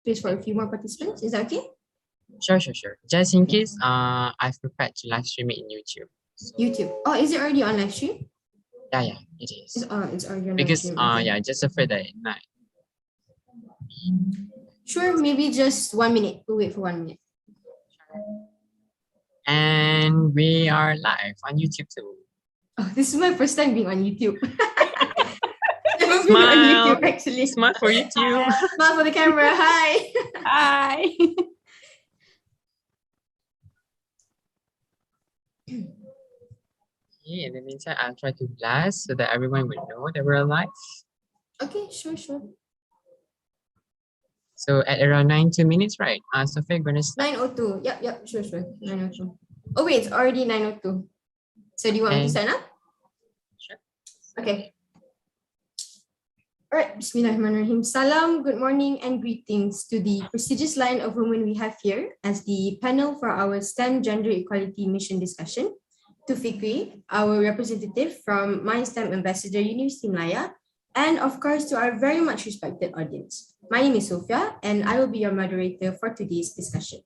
space for a few more participants. Is that okay? Sure. Just in case, I've prepared to live stream it in YouTube. So, YouTube. Oh, is it already on live stream? yeah, it is. It's already on live Because stream. Okay. yeah, just afraid that at night. Sure, maybe just 1 minute. We'll wait for 1 minute. And we are live on YouTube too. Oh, this is my first time being on YouTube. Never been Smile. on YouTube actually. Smile for YouTube. Smile for the camera. Hi. Hi. Okay, in the meantime, I'll try to blast so that everyone will know that we're live. Okay, sure. So at around 92 minutes, right? Sophia, gonna start. 9:02. Yep, sure. 9:02. Oh wait, it's already 9:02. So do you want me to start now? Sure. Okay. All right, Bismillahirrahmanirrahim. Salam, good morning and greetings to the prestigious line of women we have here as the panel for our STEM Gender Equality Mission discussion. To Fikri, our representative from My STEM Ambassador University Malaya, and of course to our very much respected audience. My name is Sophia and I will be your moderator for today's discussion.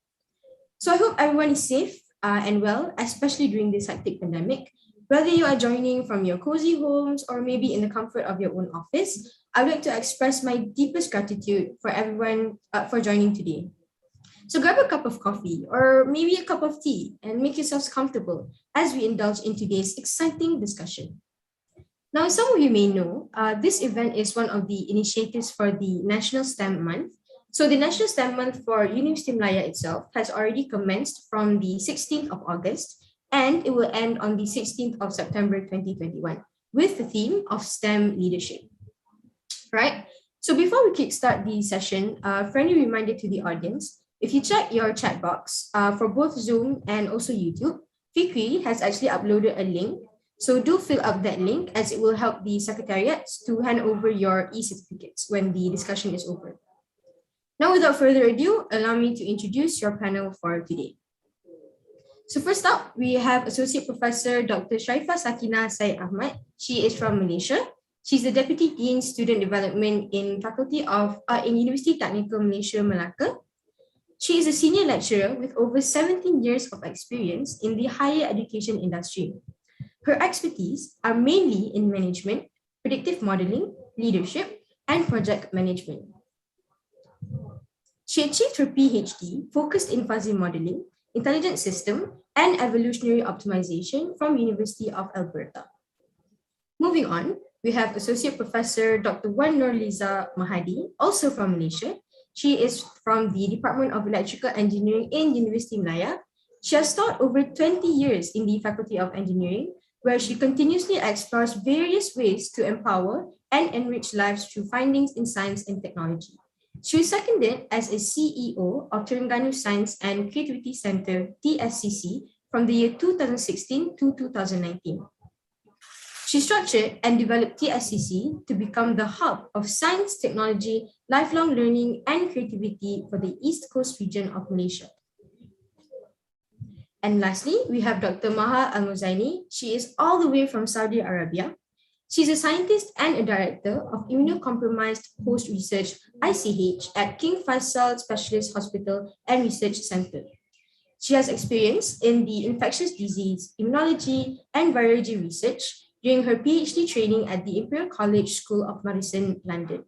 So I hope everyone is safe and well, especially during this hectic pandemic. Whether you are joining from your cozy homes or maybe in the comfort of your own office, I would like to express my deepest gratitude for everyone for joining today. So grab a cup of coffee or maybe a cup of tea and make yourselves comfortable as we indulge in today's exciting discussion. Now, as some of you may know, this event is one of the initiatives for the National STEM Month. So the National STEM Month for University Malaya itself has already commenced from the 16th of August and it will end on the 16th of September 2021 with the theme of STEM leadership. Right? So before we kickstart the session, a friendly reminder to the audience, if you check your chat box for both Zoom and also YouTube, Fikri has actually uploaded a link. So do fill up that link as it will help the secretariats to hand over your e-certificates when the discussion is over. Now, without further ado, allow me to introduce your panel for today. So first up, we have Associate Professor Dr. Sharifah Sakina Syed Ahmad. She is from Malaysia. She's the Deputy Dean Student Development in University Technical Malaysia, Malacca. She is a senior lecturer with over 17 years of experience in the higher education industry. Her expertise are mainly in management, predictive modeling, leadership, and project management. She achieved her PhD focused in fuzzy modeling, intelligent system, and evolutionary optimization from University of Alberta. Moving on, we have Associate Professor Dr. Wan Nurliza Mahadi, also from Malaysia. She is from the Department of Electrical Engineering in University Malaya. She has taught over 20 years in the Faculty of Engineering, where she continuously explores various ways to empower and enrich lives through findings in science and technology. She was seconded as a CEO of Terengganu Science and Creativity Center, TSCC, from the year 2016 to 2019. She structured and developed TSCC to become the hub of science, technology, lifelong learning, and creativity for the East Coast region of Malaysia. And lastly, we have Dr. Maha Al-Muzaini. She is all the way from Saudi Arabia. She's a scientist and a director of Immunocompromised Host Research, ICH, at King Faisal Specialist Hospital and Research Center. She has experience in the infectious disease, immunology, and virology research during her PhD training at the Imperial College School of Medicine, London.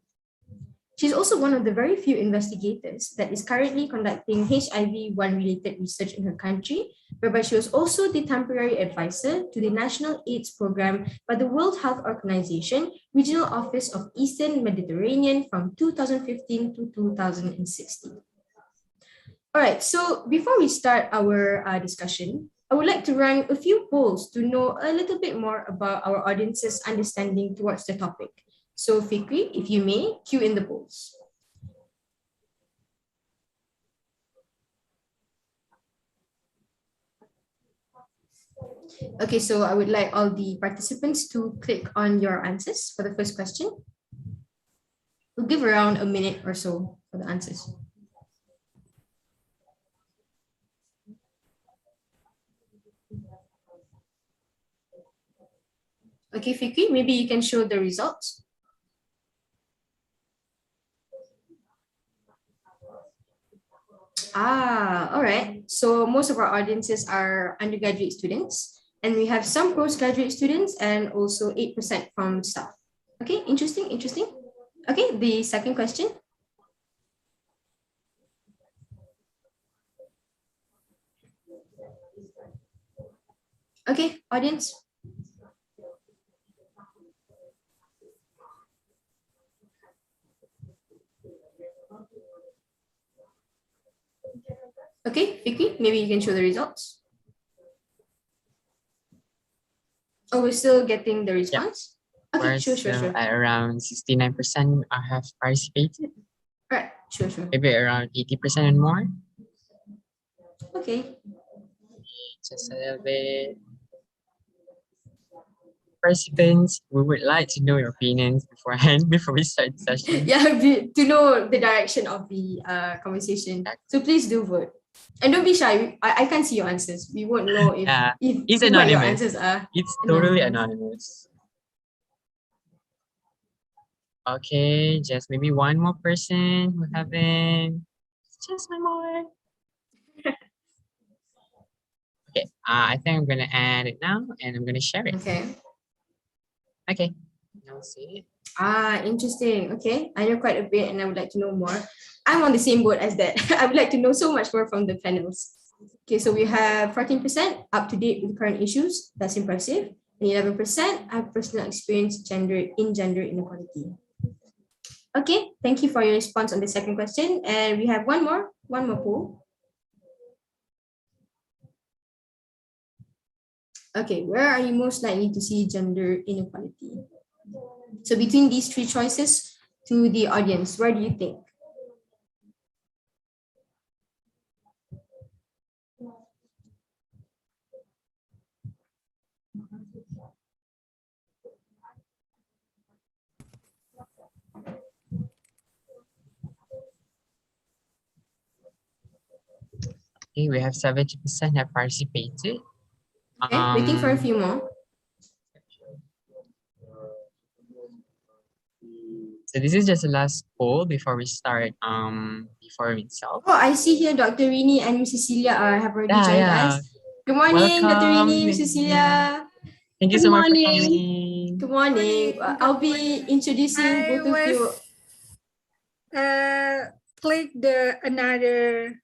She's also one of the very few investigators that is currently conducting HIV-1 related research in her country, whereby she was also the temporary advisor to the National AIDS Program by the World Health Organization Regional Office of Eastern Mediterranean from 2015 to 2016. All right, so before we start our discussion, I would like to run a few polls to know a little bit more about our audience's understanding towards the topic. So Fikri, if you may, cue in the polls. Okay, so I would like all the participants to click on your answers for the first question. We'll give around a minute or so for the answers. Okay, Fikri, maybe you can show the results. All right. So most of our audiences are undergraduate students, and we have some postgraduate students and also 8% from staff. Okay, interesting, interesting. Okay, the second question. Okay, audience. Okay, Vicky, maybe you can show the results. Oh, we're still getting the response? Okay, We're sure. still at around 69% have participated. All right, sure. Maybe around 80% and more. Okay. Just a little bit. Participants, we would like to know your opinions beforehand before we start the session. Yeah, to know the direction of the conversation. So please do vote. And don't be shy. I can't see your answers. We won't know if, Yeah, it's what your anonymous. answers are. It's totally anonymous. Okay, just maybe one more person who haven't. Just one more. Okay, I think I'm gonna add it now and I'm gonna share it. Okay, now see it. Interesting. Okay, I know quite a bit and I would like to know more. I'm on the same boat as that. I would like to know so much more from the panels. Okay, so we have 14% up to date with current issues. That's impressive. And 11% have personal experience gender inequality. Okay, thank you for your response on the second question. And we have one more poll. Okay, where are you most likely to see gender inequality? So between these three choices, to the audience, where do you think? Okay, we have 70% have participated. Okay, waiting for a few more. So this is just the last poll before we start before itself. Oh, I see here Dr. Rini and Miss Cecilia have already joined us. Good morning, Dr. Rini, Miss Cecilia. Thank you so much for coming. Good morning. I'll be introducing both of you. Click the another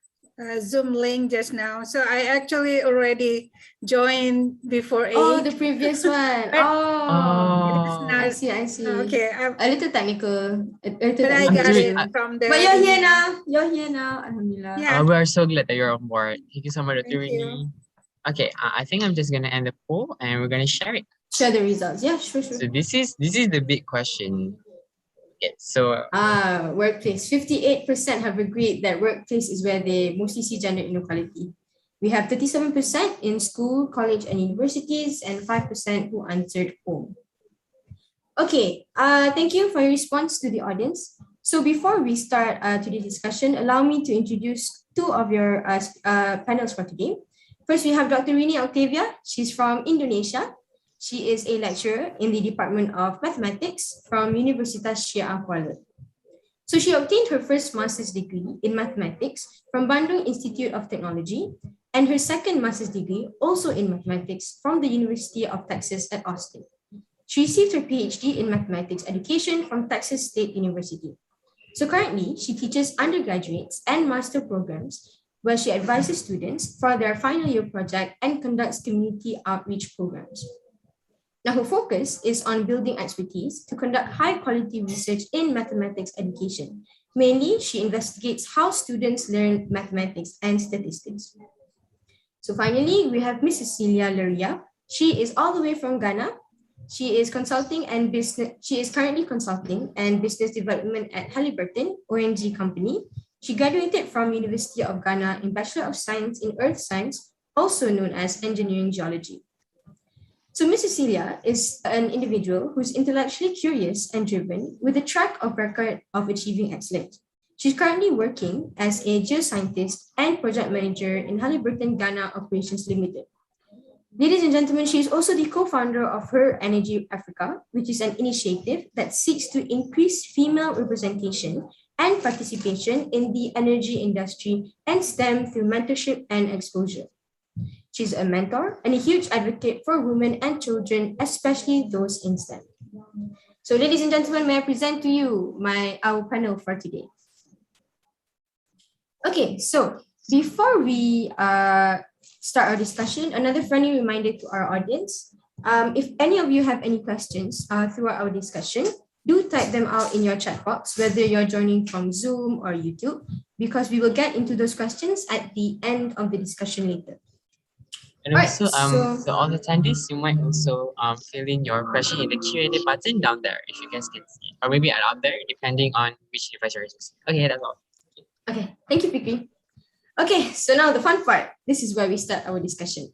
Zoom link just now. So I actually already joined before 8. Oh, the previous one. I see. Okay. A little technical. But I got it from the. But you're here now. Alhamdulillah. Yeah. We are so glad that you're on board. Thank you so much, Dr. Thank you. Rini. Okay, I think I'm just gonna end the poll and we're gonna share it. Share the results. Yeah, sure. So this is the big question. Okay, so workplace. 58% have agreed that workplace is where they mostly see gender inequality. We have 37% in school, college, and universities, and 5% who answered home. Okay, thank you for your response to the audience. So before we start today's discussion, allow me to introduce two of your panels for today. First, we have Dr. Rini Octavia. She's from Indonesia. She is a lecturer in the Department of Mathematics from Universitas Syiah Kuala. So she obtained her first master's degree in mathematics from Bandung Institute of Technology and her second master's degree also in mathematics from the University of Texas at Austin. She received her PhD in mathematics education from Texas State University. So currently, she teaches undergraduates and master programs where she advises students for their final year project and conducts community outreach programs. Now, her focus is on building expertise to conduct high-quality research in mathematics education. Mainly, she investigates how students learn mathematics and statistics. So finally, we have Miss Cecilia Luria. She is all the way from Ghana. She is currently consulting and business development at Halliburton ONG company. She graduated from University of Ghana in Bachelor of Science in Earth Science, also known as Engineering Geology. So Ms. Cecilia is an individual who's intellectually curious and driven with a track record of achieving excellence. She's currently working as a geoscientist and project manager in Halliburton Ghana Operations Limited. Ladies and gentlemen, she is also the co-founder of Her Energy Africa, which is an initiative that seeks to increase female representation and participation in the energy industry and STEM through mentorship and exposure. She's a mentor and a huge advocate for women and children, especially those in STEM. So ladies and gentlemen, may I present to you our panel for today. Okay, so before we start our discussion, another friendly reminder to our audience. If any of you have any questions throughout our discussion, do type them out in your chat box, whether you're joining from Zoom or YouTube, because we will get into those questions at the end of the discussion later. And also, so all attendees, you might also fill in your question in the Q&A button down there, if you guys can see, or maybe up there, depending on which device you're using. Okay, that's all. Okay, thank you, Pikri. Okay, so now the fun part. This is where we start our discussion.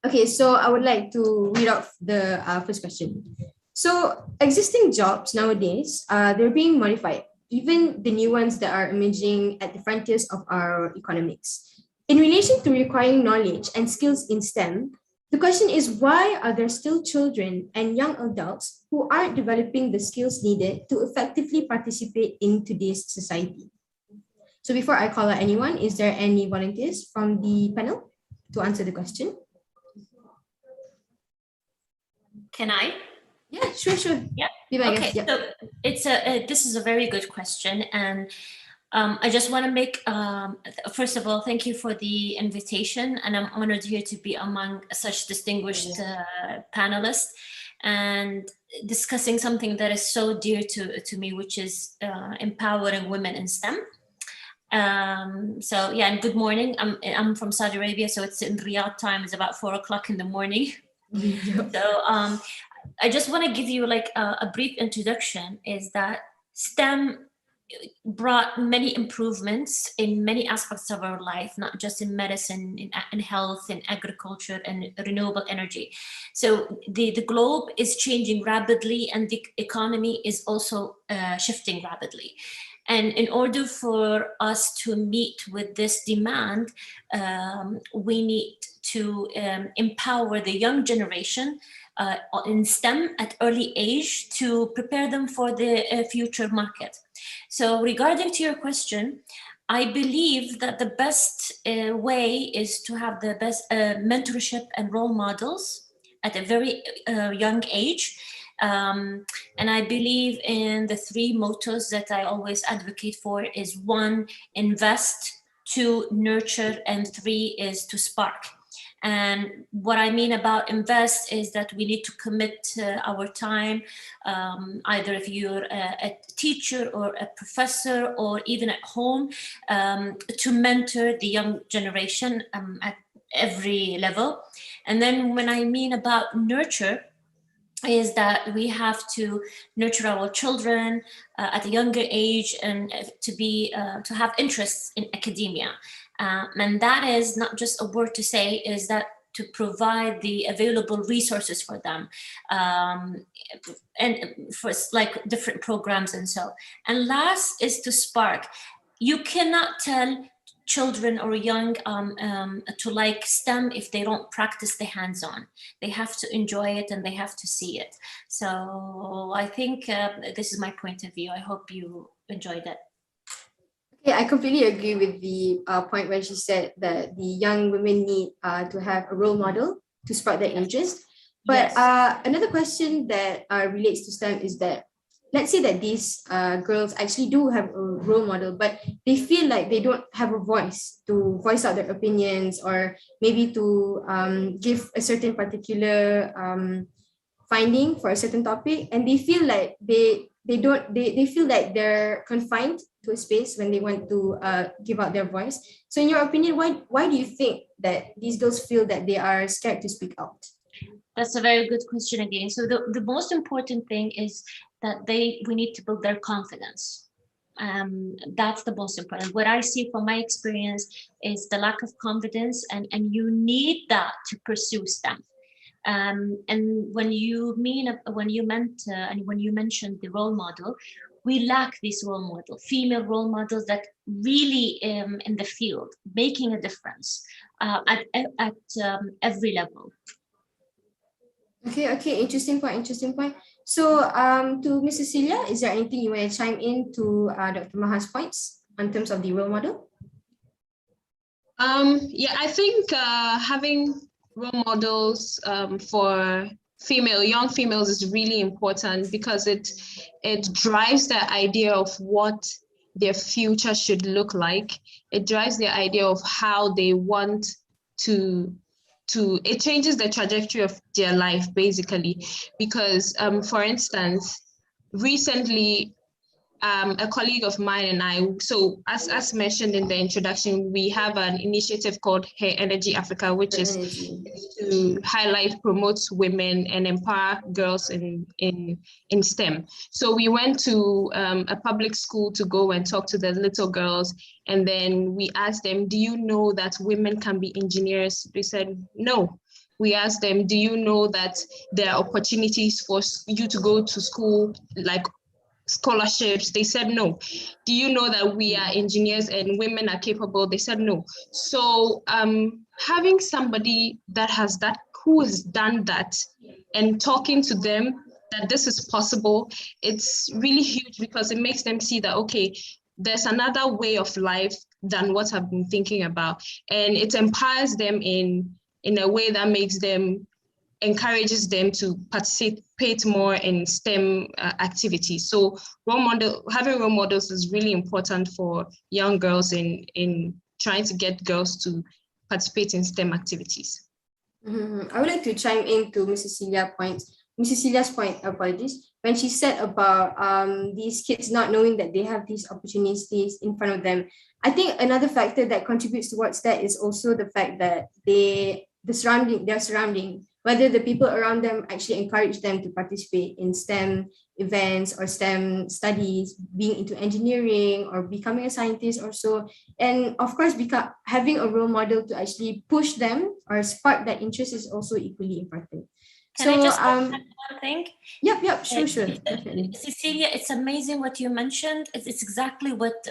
Okay, so I would like to read out the first question. So existing jobs nowadays, they're being modified, even the new ones that are emerging at the frontiers of our economics. In relation to requiring knowledge and skills in STEM, the question is, why are there still children and young adults who aren't developing the skills needed to effectively participate in today's society? So before I call out anyone, is there any volunteers from the panel to answer the question? Can I? Yeah, sure. Yeah. Okay. Yep. So it's this is a very good question, and I just want to make first of all, thank you for the invitation, and I'm honored here to be among such distinguished panelists and discussing something that is so dear to me, which is empowering women in STEM. So yeah, and good morning. I'm from Saudi Arabia, so it's in Riyadh time. It's about 4 o'clock in the morning. So I just want to give you like a brief introduction. Is that STEM brought many improvements in many aspects of our life, not just in medicine, in health, in agriculture, and renewable energy. So the globe is changing rapidly, and the economy is also shifting rapidly. And in order for us to meet with this demand, we need to empower the young generation in STEM at early age to prepare them for the future market. So regarding to your question, I believe that the best way is to have the best mentorship and role models at a very young age. And I believe in the 3 mottos that I always advocate for is 1, invest, 2, nurture, and 3 is to spark. And what I mean about invest is that we need to commit our time, either if you're a teacher or a professor or even at home, to mentor the young generation at every level. And then when I mean about nurture, is that we have to nurture our children at a younger age and to have interests in academia. And that is not just a word to say, is that to provide the available resources for them and for like different programs and so. And last is to spark. You cannot tell children or young to like STEM if they don't practice the hands-on. They have to enjoy it and they have to see it. So I think this is my point of view. I hope you enjoyed it. Okay, I completely agree with the point where she said that the young women need to have a role model to spark their interest. But another question that relates to STEM is that, let's say that these girls actually do have a role model, but they feel like they don't have a voice to voice out their opinions, or maybe to give a certain particular finding for a certain topic, and they feel like they feel like they're confined to a space when they want to give out their voice. So in your opinion, why do you think that these girls feel that they are scared to speak out? That's a very good question again. So the most important thing is that we need to build their confidence. That's the most important. What I see from my experience is the lack of confidence, and you need that to pursue STEM. And when you mentioned the role model, we lack this role model, female role models that really in the field, making a difference at every level. Okay, interesting point. So to Ms. Cecilia, is there anything you want to chime in to Dr. Maha's points in terms of the role model? Yeah, I think having role models for young females is really important because it drives the idea of what their future should look like. It drives the idea of how they want to it changes the trajectory of their life basically, because for instance, recently a colleague of mine and I, so as mentioned in the introduction, we have an initiative called Her Energy Africa, which is to highlight, promote women and empower girls in STEM. So we went to a public school to go and talk to the little girls, and then we asked them, do you know that women can be engineers? They said no. We asked them, do you know that there are opportunities for you to go to school, like scholarships? They said no. Do you know that we are engineers and women are capable? They said no. So having somebody who has done that and talking to them that this is possible, it's really huge because it makes them see that, okay, there's another way of life than what I've been thinking about. And it empowers them in a way that encourages them to participate more in STEM activities. So having role models is really important for young girls in trying to get girls to participate in STEM activities. Mm-hmm. I would like to chime in to Mrs. Celia's point, apologies, when she said about these kids not knowing that they have these opportunities in front of them. I think another factor that contributes towards that is also the fact that their surrounding, whether the people around them actually encourage them to participate in STEM events or STEM studies, being into engineering or becoming a scientist or so. And of course, having a role model to actually push them or spark that interest is also equally important. Can I just add one thing? Yep, sure. Definitely. Cecilia, it's amazing what you mentioned. It's exactly what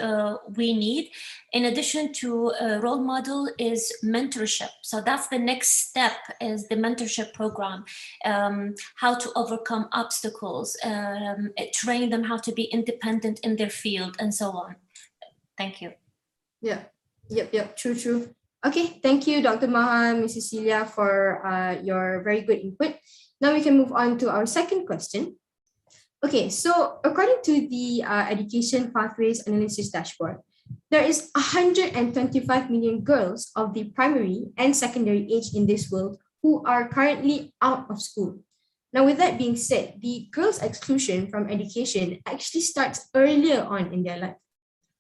we need. In addition to a role model is mentorship. So that's the next step, is the mentorship program. How to overcome obstacles, train them how to be independent in their field and so on. Thank you. Yeah, yep, true. Okay, thank you, Dr. Maha, Ms. Cecilia, for your very good input. Now we can move on to our second question. Okay, so according to the Education Pathways Analysis Dashboard, there is 125 million girls of the primary and secondary age in this world who are currently out of school. Now, with that being said, the girls' exclusion from education actually starts earlier on in their life.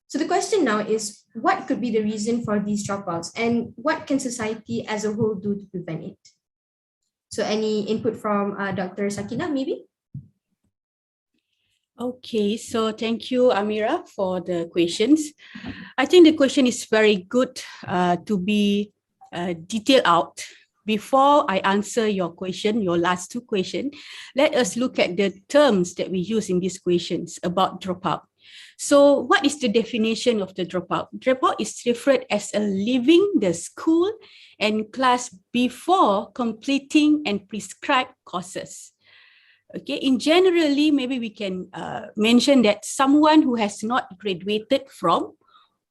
So the question now is, what could be the reason for these dropouts and what can society as a whole do to prevent it? So any input from Dr. Sakina, maybe? Okay, so thank you, Amira, for the questions. I think the question is very good to be detailed out. Before I answer your question, your last two questions, let us look at the terms that we use in these questions about dropout. So what is the definition of the dropout? Dropout is referred as a leaving the school and class before completing and prescribed courses. Okay, in generally, maybe we can mention that someone who has not graduated from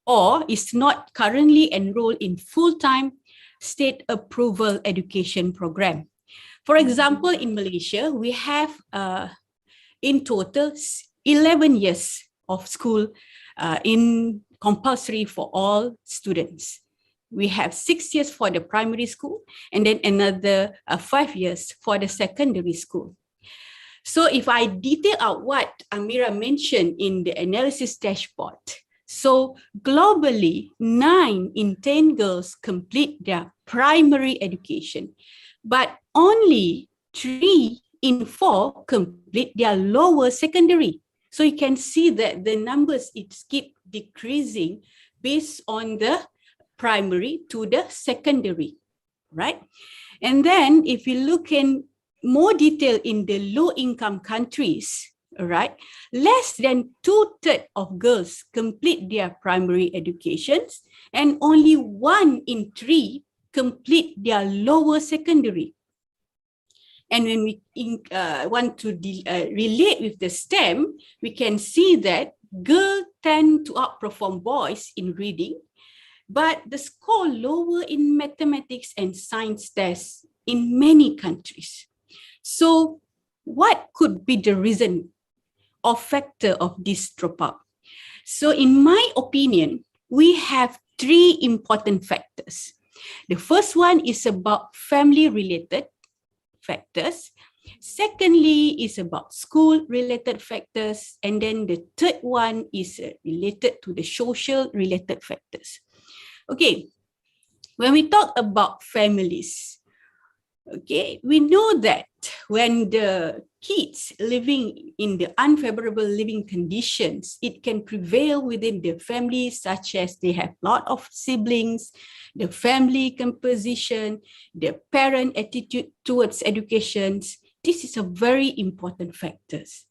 or is not currently enrolled in full-time state approval education program. For example, in Malaysia, we have in total 11 years of school in compulsory for all students. We have 6 years for the primary school and then another 5 years for the secondary school. So if I detail out what Amira mentioned in the analysis dashboard, so globally, 9 in 10 girls complete their primary education, but only 3 in 4 complete their lower secondary. So you can see that the numbers, it keep decreasing based on the primary to the secondary, right? And then if you look in more detail in the low-income countries, right, less than 2/3 of girls complete their primary educations and only 1 in 3 complete their lower secondary. And when we want to relate with the STEM, we can see that girls tend to outperform boys in reading, but the score lower in mathematics and science tests in many countries. So what could be the reason or factor of this dropout? So in my opinion, we have three important factors. The first one is about family-related factors. Secondly is about school-related factors. And then the third one is related to the social-related factors. Okay, when we talk about families, okay, we know that when the kids living in the unfavorable living conditions, it can prevail within the family, such as they have a lot of siblings, the family composition, the parent attitude towards education. This is a very important factors.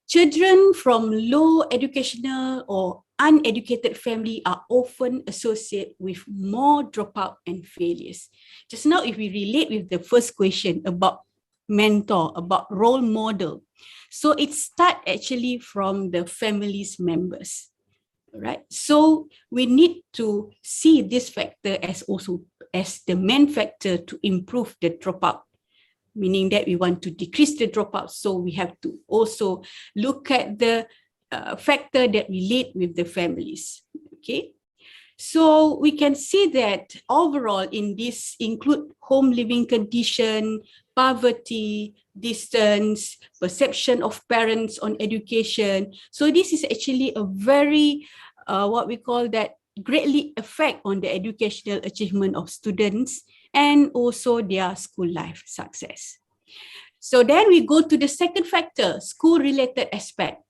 Children from low educational or uneducated family are often associated with more dropout and failures. Just now, if we relate with the first question about mentor, about role model, so it starts actually from the family's members, right? So we need to see this factor as also as the main factor to improve the dropout, meaning that we want to decrease the dropout. So we have to also look at the factor that relate with the families, okay? So we can see that overall in this include home living condition, poverty, distance, perception of parents on education. So this is actually a very, what we call that, greatly affect on the educational achievement of students and also their school life success. So then we go to the second factor, school-related aspect.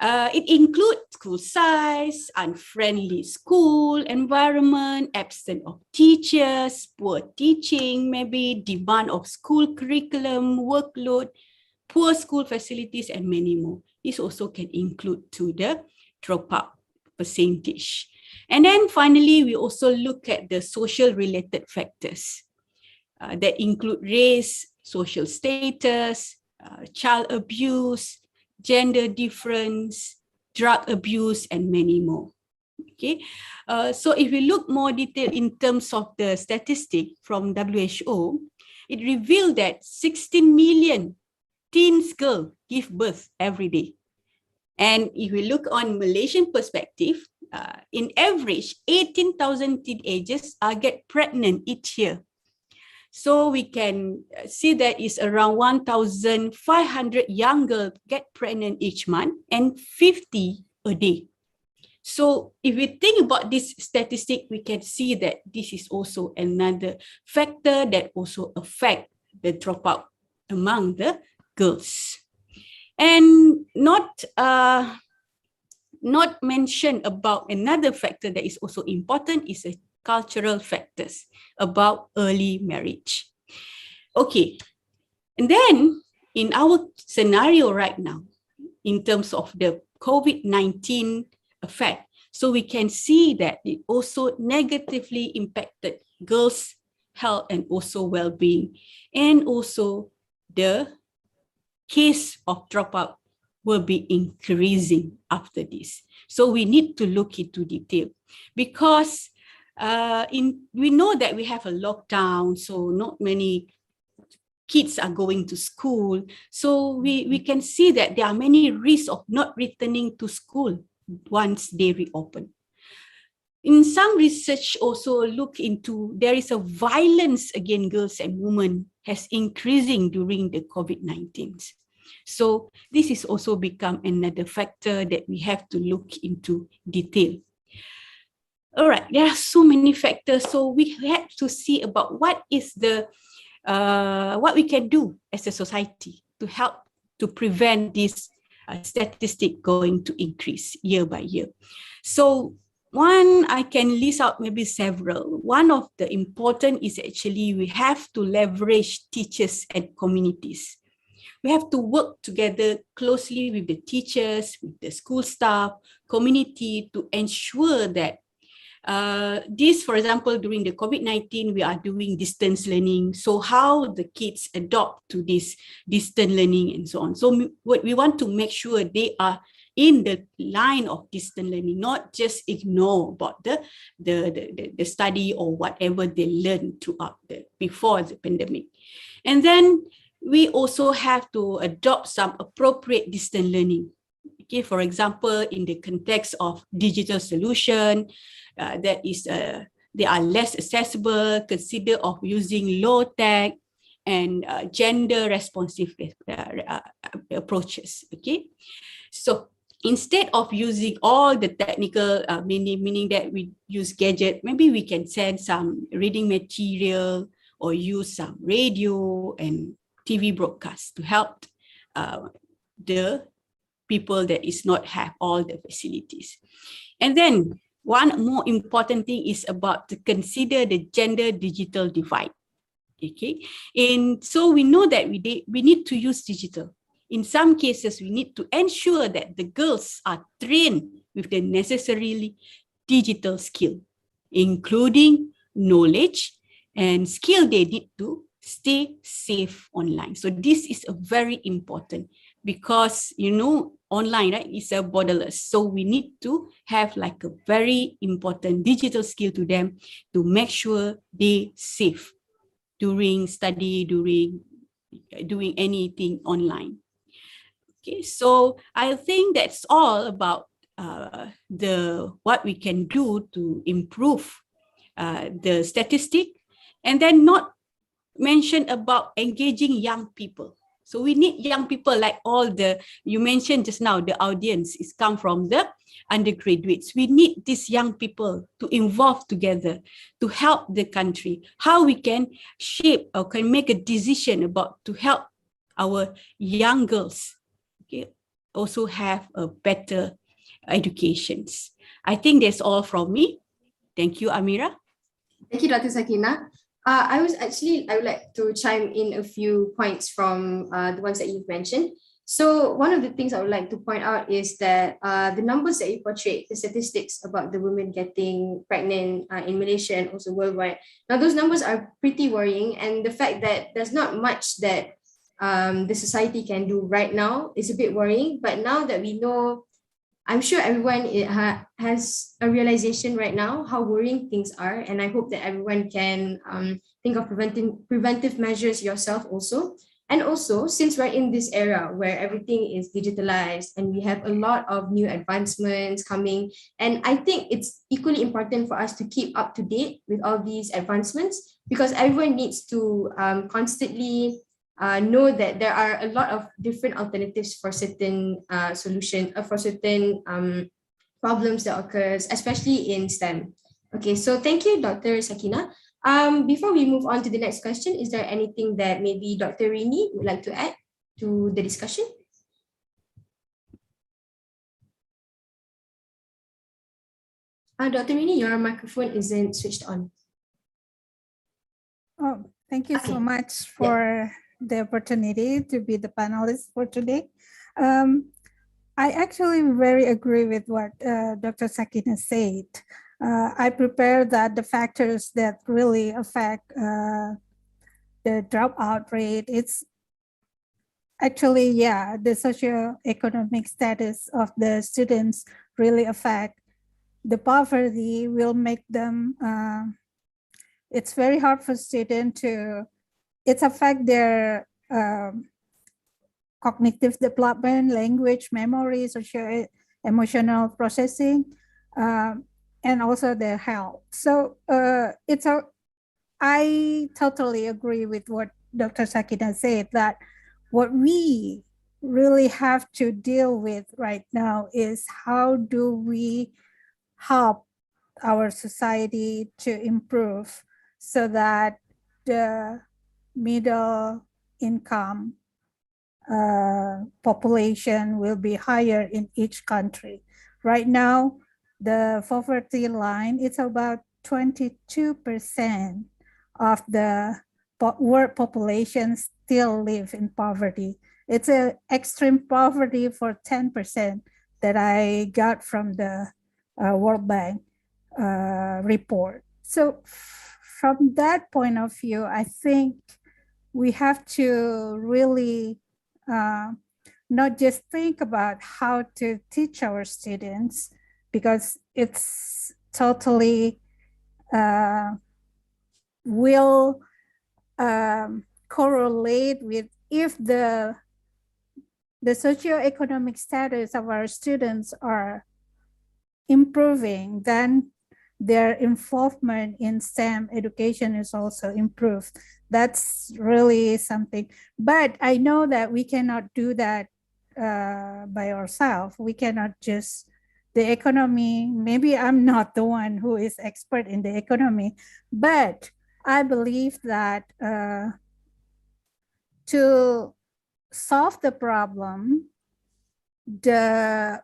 It includes school size, unfriendly school environment, absence of teachers, poor teaching, maybe demand of school curriculum, workload, poor school facilities, and many more. This also can include to the dropout percentage. And then finally, we also look at the social-related factors that include race, social status, child abuse, gender difference, drug abuse, and many more. Okay, so if we look more detailed in terms of the statistic from WHO, it revealed that 16 million teens girls give birth every day. And if we look on Malaysian perspective, in average, 18,000 teenagers get pregnant each year. So we can see that is around 1,500 young girls get pregnant each month and 50 a day. So if we think about this statistic, we can see that this is also another factor that also affect the dropout among the girls. And not mentioned about another factor that is also important is a cultural factors about early marriage. Okay, and then in our scenario right now, in terms of the COVID-19 effect, so we can see that it also negatively impacted girls' health and also well-being, and also the case of dropout will be increasing after this. So we need to look into detail because we know that we have a lockdown, so not many kids are going to school. So we can see that there are many risks of not returning to school once they reopen. In some research also look into there is a violence against girls and women has increasing during the COVID-19. So this is also become another factor that we have to look into detail. All right, there are so many factors. So we have to see about what is the what we can do as a society to help to prevent this statistic going to increase year by year. So one, I can list out maybe several. One of the important is actually we have to leverage teachers and communities. We have to work together closely with the teachers, with the school staff, community to ensure that This, for example, during the COVID-19, we are doing distance learning. So how the kids adopt to this distance learning and so on. So we want to make sure they are in the line of distance learning, not just ignore about the study or whatever they learned throughout before the pandemic. And then we also have to adopt some appropriate distance learning. Okay, for example, in the context of digital solution, they are less accessible, consider of using low tech and gender responsive approaches. Okay, so instead of using all the technical meaning that we use gadget, maybe we can send some reading material or use some radio and TV broadcast to help the people that is not have all the facilities. And then one more important thing is about to consider the gender digital divide. Okay, and so we know that we need to use digital. In some cases, we need to ensure that the girls are trained with the necessarily digital skill, including knowledge and skill they need to stay safe online. So this is a very important because, you know, online, right, is a borderless. So we need to have like a very important digital skill to them to make sure they safe during study, during doing anything online. Okay, so I think that's all about what we can do to improve the statistic, and then not mention about engaging young people. So we need young people like you mentioned just now, the audience is come from the undergraduates. We need these young people to involve together to help the country. How we can shape or can make a decision about to help our young girls, okay, also have a better educations. I think that's all from me. Thank you, Amira. Thank you, Dr. Sakina. I would like to chime in a few points from the ones that you've mentioned. So one of the things I would like to point out is that the numbers that you portrayed, the statistics about the women getting pregnant in Malaysia and also worldwide. Now those numbers are pretty worrying, and the fact that there's not much that the society can do right now is a bit worrying. But now that we know, I'm sure everyone has a realization right now how worrying things are, and I hope that everyone can think of preventive measures yourself also. And also, since we're in this era where everything is digitalized and we have a lot of new advancements coming, and I think it's equally important for us to keep up to date with all these advancements, because everyone needs to constantly know that there are a lot of different alternatives for certain for certain problems that occurs, especially in STEM. Okay, so thank you, Dr. Sakina. Before we move on to the next question, is there anything that maybe Dr. Rini would like to add to the discussion? Dr. Rini, your microphone isn't switched on. Oh, thank you so much for the opportunity to be the panelist for today. I actually very agree with what Dr. Sakina said. I prepared that the factors that really affect the dropout rate, it's actually, the socioeconomic status of the students really affect. The poverty will make them, it's very hard for students to, it affect their cognitive development, language, memory, social, emotional processing, and also their health. So I totally agree with what Dr. Sakina said, that what we really have to deal with right now is how do we help our society to improve so that the middle income population will be higher in each country. Right now, the poverty line, it's about 22% of the world population still live in poverty. It's an extreme poverty for 10% that I got from the World Bank. report. So from that point of view, I think we have to really not just think about how to teach our students, because it's totally will correlate with if the socioeconomic status of our students are improving, then their involvement in STEM education is also improved. That's really something. But I know that we cannot do that by ourselves. We cannot just, the economy, maybe I'm not the one who is expert in the economy, but I believe that to solve the problem, the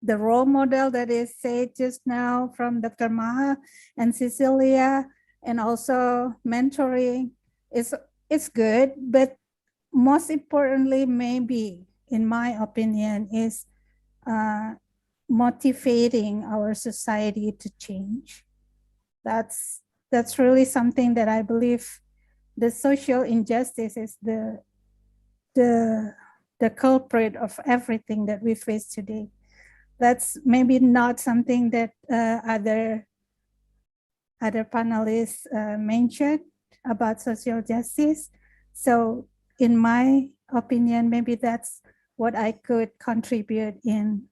role model that is said just now from Dr. Maha and Cecilia, and also mentoring is good, but most importantly, maybe in my opinion, is motivating our society to change. That's really something that I believe the social injustice is the culprit of everything that we face today. That's maybe not something that other panelists mentioned about social justice. So in my opinion, maybe that's what I could contribute in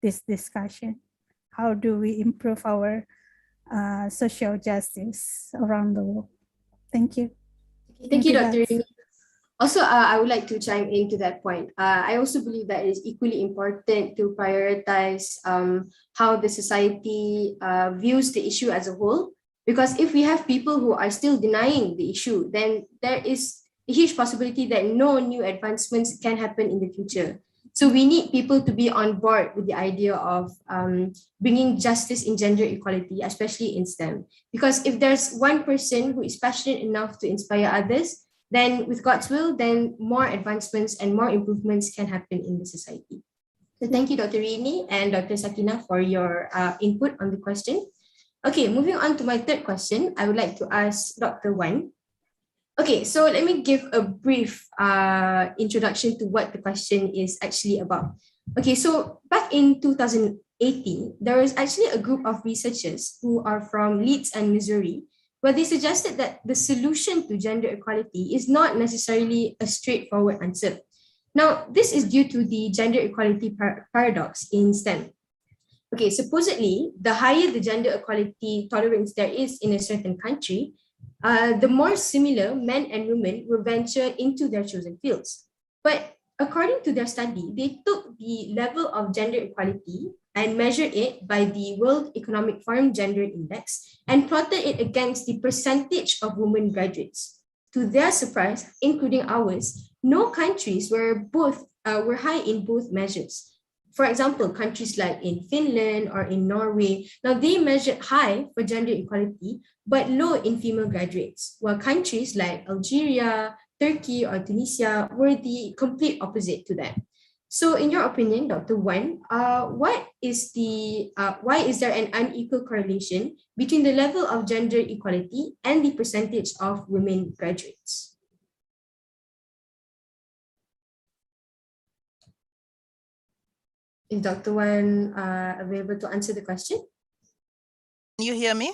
this discussion. How do we improve our social justice around the world? Thank you. Thank you, Dr. Rini. Also, I would like to chime in to that point. I also believe that it is equally important to prioritize how the society views the issue as a whole. Because if we have people who are still denying the issue, then there is a huge possibility that no new advancements can happen in the future. So we need people to be on board with the idea of bringing justice in gender equality, especially in STEM. Because if there's one person who is passionate enough to inspire others, then with God's will, then more advancements and more improvements can happen in the society. So thank you, Dr. Rini and Dr. Sakina, for your input on the question. Okay, moving on to my third question, I would like to ask Dr. Wan. Okay, so let me give a brief introduction to what the question is actually about. Okay, so back in 2018, there was actually a group of researchers who are from Leeds and Missouri, where they suggested that the solution to gender equality is not necessarily a straightforward answer. Now, this is due to the gender equality paradox in STEM. Okay, supposedly, the higher the gender equality tolerance there is in a certain country, the more similar men and women will venture into their chosen fields. But according to their study, they took the level of gender equality and measured it by the World Economic Forum Gender Index and plotted it against the percentage of women graduates. To their surprise, including ours, no countries were high in both measures. For example, countries like in Finland or in Norway, now they measured high for gender equality, but low in female graduates, while countries like Algeria, Turkey, or Tunisia were the complete opposite to that. So in your opinion, Dr. Wan, why is there an unequal correlation between the level of gender equality and the percentage of women graduates? Is Dr. Wan available to answer the question? You hear me?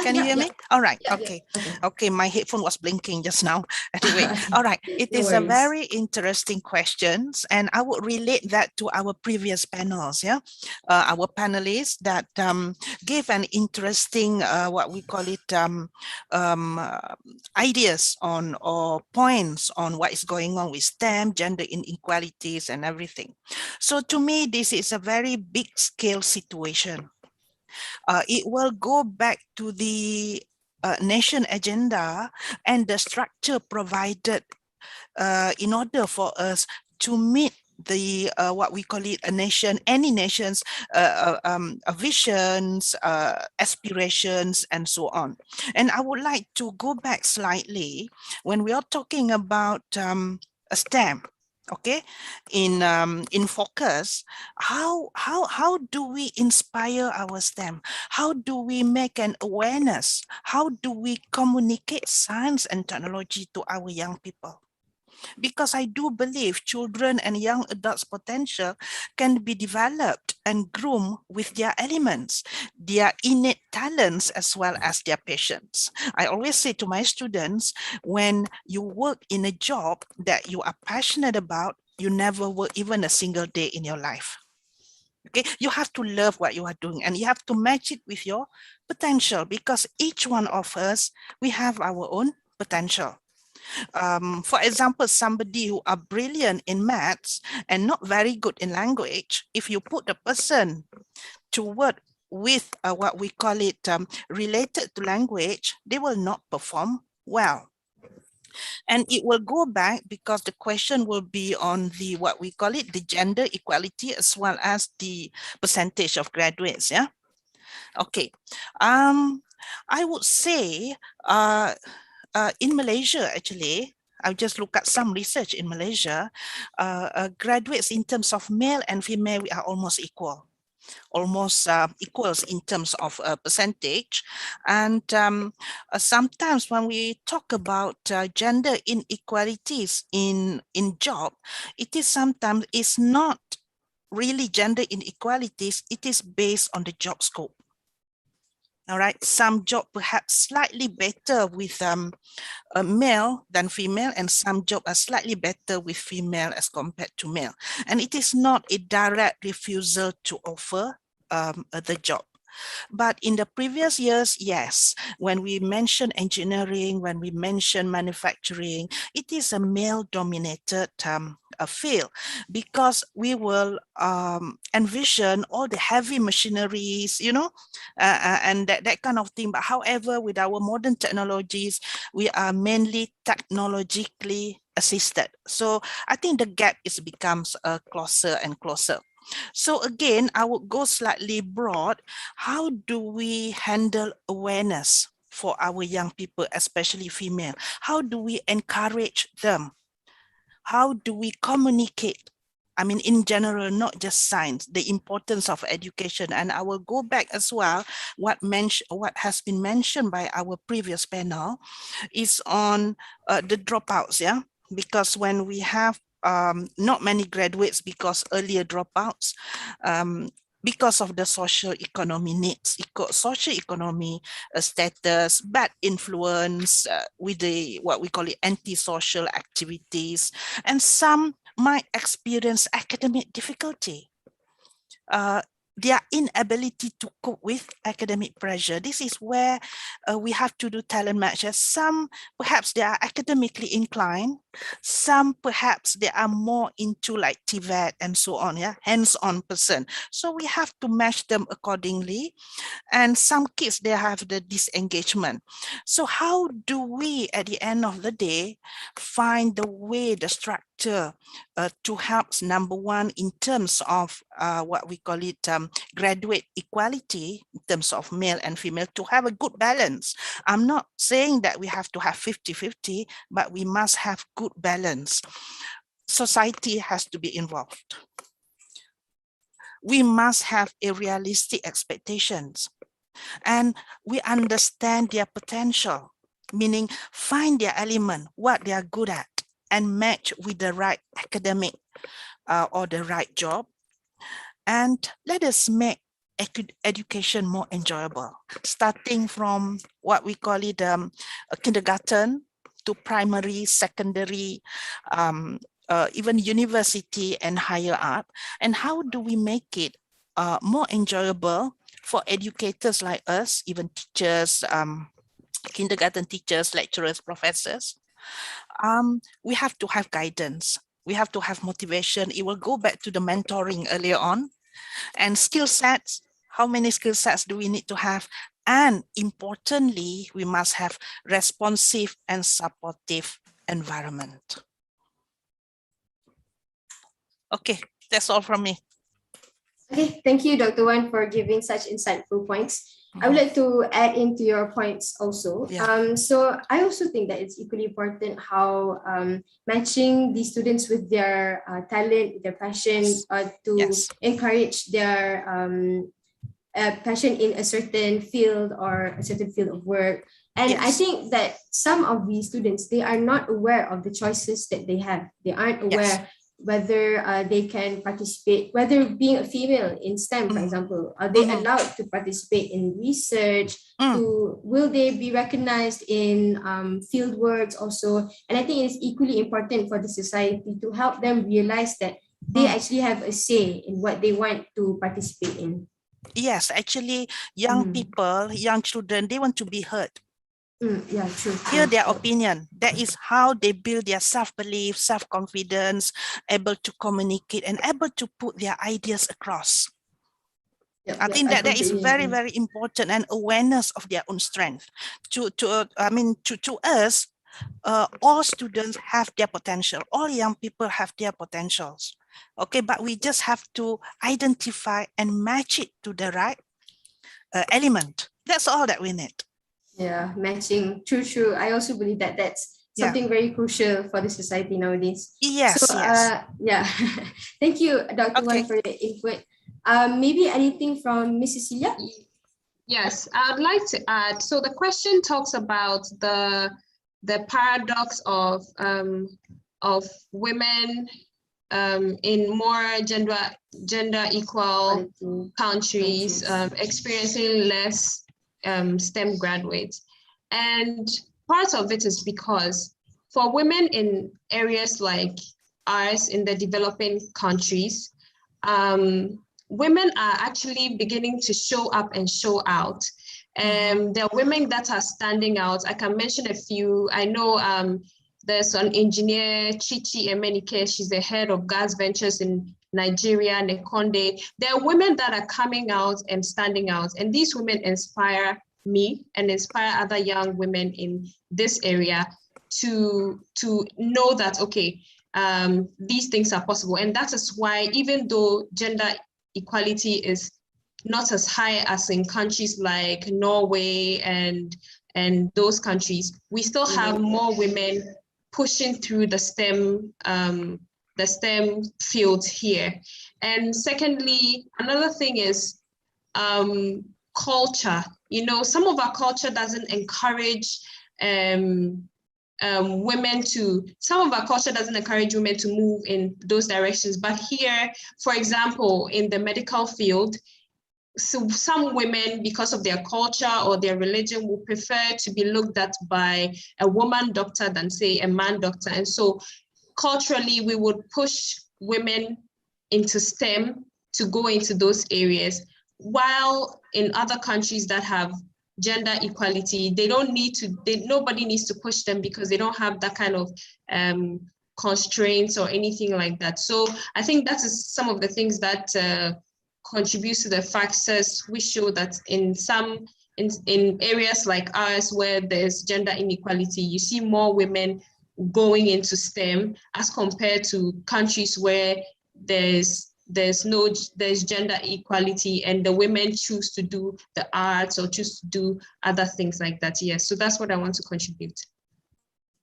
Can you hear me? All right. Okay. Okay. My headphone was blinking just now. Anyway, all right. It is a very interesting question, and I would relate that to our previous panels. Yeah, our panelists that gave an interesting what we call it ideas on or points on what is going on with STEM, gender inequalities, and everything. So to me, this is a very big scale situation. It will go back to the nation agenda and the structure provided in order for us to meet the what we call it any nation's visions, aspirations, and so on. And I would like to go back slightly when we are talking about STEM. okay, in focus. How do we inspire our STEM? How do we make an awareness? How do we communicate science and technology to our young people? Because I do believe children and young adults' potential can be developed and groomed with their elements, their innate talents, as well as their passions. I always say to my students, when you work in a job that you are passionate about, you never work even a single day in your life. Okay, you have to love what you are doing and you have to match it with your potential, because each one of us, we have our own potential. For example, somebody who are brilliant in maths and not very good in language, if you put a person to work with what we call it related to language, they will not perform well. And it will go back because the question will be on the, what we call it, the gender equality as well as the percentage of graduates, yeah? Okay. I would say in Malaysia, actually, I'll just look at some research in Malaysia. Graduates in terms of male and female, we are almost equal, almost equals in terms of percentage. And sometimes when we talk about gender inequalities in job, it is sometimes it's not really gender inequalities, it is based on the job scope. All right, some job perhaps slightly better with a male than female, and some jobs are slightly better with female as compared to male. And it is not a direct refusal to offer the job. But in the previous years, yes, when we mention engineering, when we mention manufacturing, it is a male-dominated field, because we will envision all the heavy machineries, you know, and that kind of thing. But however, with our modern technologies, we are mainly technologically assisted. So I think the gap becomes closer and closer. So again, I would go slightly broad. How do we handle awareness for our young people, especially female? How do we encourage them? How do we communicate? I mean, in general, not just science, the importance of education. And I will go back as well, what has been mentioned by our previous panel is on the dropouts, yeah? Because when we have not many graduates because earlier dropouts, because of the social economy needs, social economy status, bad influence with the, what we call it, antisocial activities, and some might experience academic difficulty. Their inability to cope with academic pressure. This is where we have to do talent matches. Some perhaps they are academically inclined, some perhaps they are more into like TVET and so on, yeah, hands-on person. So we have to match them accordingly. And some kids, they have the disengagement. So how do we, at the end of the day, find the way, the structure to help, number one, in terms of what we call it graduate equality, in terms of male and female, to have a good balance. I'm not saying that we have to have 50-50, but we must have good balance. Society has to be involved. We must have a realistic expectations, and we understand their potential, meaning find their element, what they are good at, and match with the right academic or the right job. And let us make education more enjoyable, starting from what we call it kindergarten to primary, secondary, even university and higher up. And how do we make it more enjoyable for educators like us, even teachers, kindergarten teachers, lecturers, professors? We have to have guidance. We have to have motivation. It will go back to the mentoring earlier on. And skill sets, how many skill sets do we need to have? And importantly, we must have responsive and supportive environment. Okay, that's all from me. Okay, thank you, Dr. Wan, for giving such insightful points. I would like to add into your points also. Yeah. So I also think that it's equally important how matching these students with their talent, their passion, to encourage their passion in a certain field or a certain field of work. And I think that some of these students, they are not aware of the choices that they have. They aren't aware whether they can participate, whether being a female in STEM, for example, are they allowed to participate in research? Will they be recognized in field works also? And I think it's equally important for the society to help them realize that they actually have a say in what they want to participate in. Yes, actually, young people, young children, they want to be heard. Yeah, true. Hear their opinion. That is how they build their self-belief, self-confidence, able to communicate and able to put their ideas across. I think that is very, very important, and awareness of their own strength. To us, all students have their potential. All young people have their potentials. Okay, but we just have to identify and match it to the right element. That's all that we need. Yeah, matching. True. I also believe that that's something very crucial for the society nowadays. Yes, so, yes. Yeah. Thank you, Dr. Wan, for your input. Maybe anything from Miss Cecilia? Yes, I'd like to add. So the question talks about the paradox of women in more gender equal countries experiencing less STEM graduates. And part of it is because for women in areas like ours in the developing countries, women are actually beginning to show up and show out. There are women that are standing out. I can mention a few. I know there's an engineer, Chichi Emenike. She's the head of gas ventures in Nigeria, Nekonde. There are women that are coming out and standing out. And these women inspire me and inspire other young women in this area to know that, okay, these things are possible. And that is why, even though gender equality is not as high as in countries like Norway and those countries, we still have more women pushing through the STEM field here. And secondly, another thing is culture. You know, some of our culture doesn't encourage women to move in those directions. But here, for example, in the medical field, so some women, because of their culture or their religion, will prefer to be looked at by a woman doctor than, say, a man doctor. And so culturally, we would push women into STEM to go into those areas, while in other countries that have gender equality, nobody needs to push them because they don't have that kind of constraints or anything like that. So I think that is some of the things that contributes to the factors which show that in areas like ours where there's gender inequality, you see more women going into STEM as compared to countries where there's gender equality and the women choose to do the arts or choose to do other things like that. Yes, so that's what I want to contribute.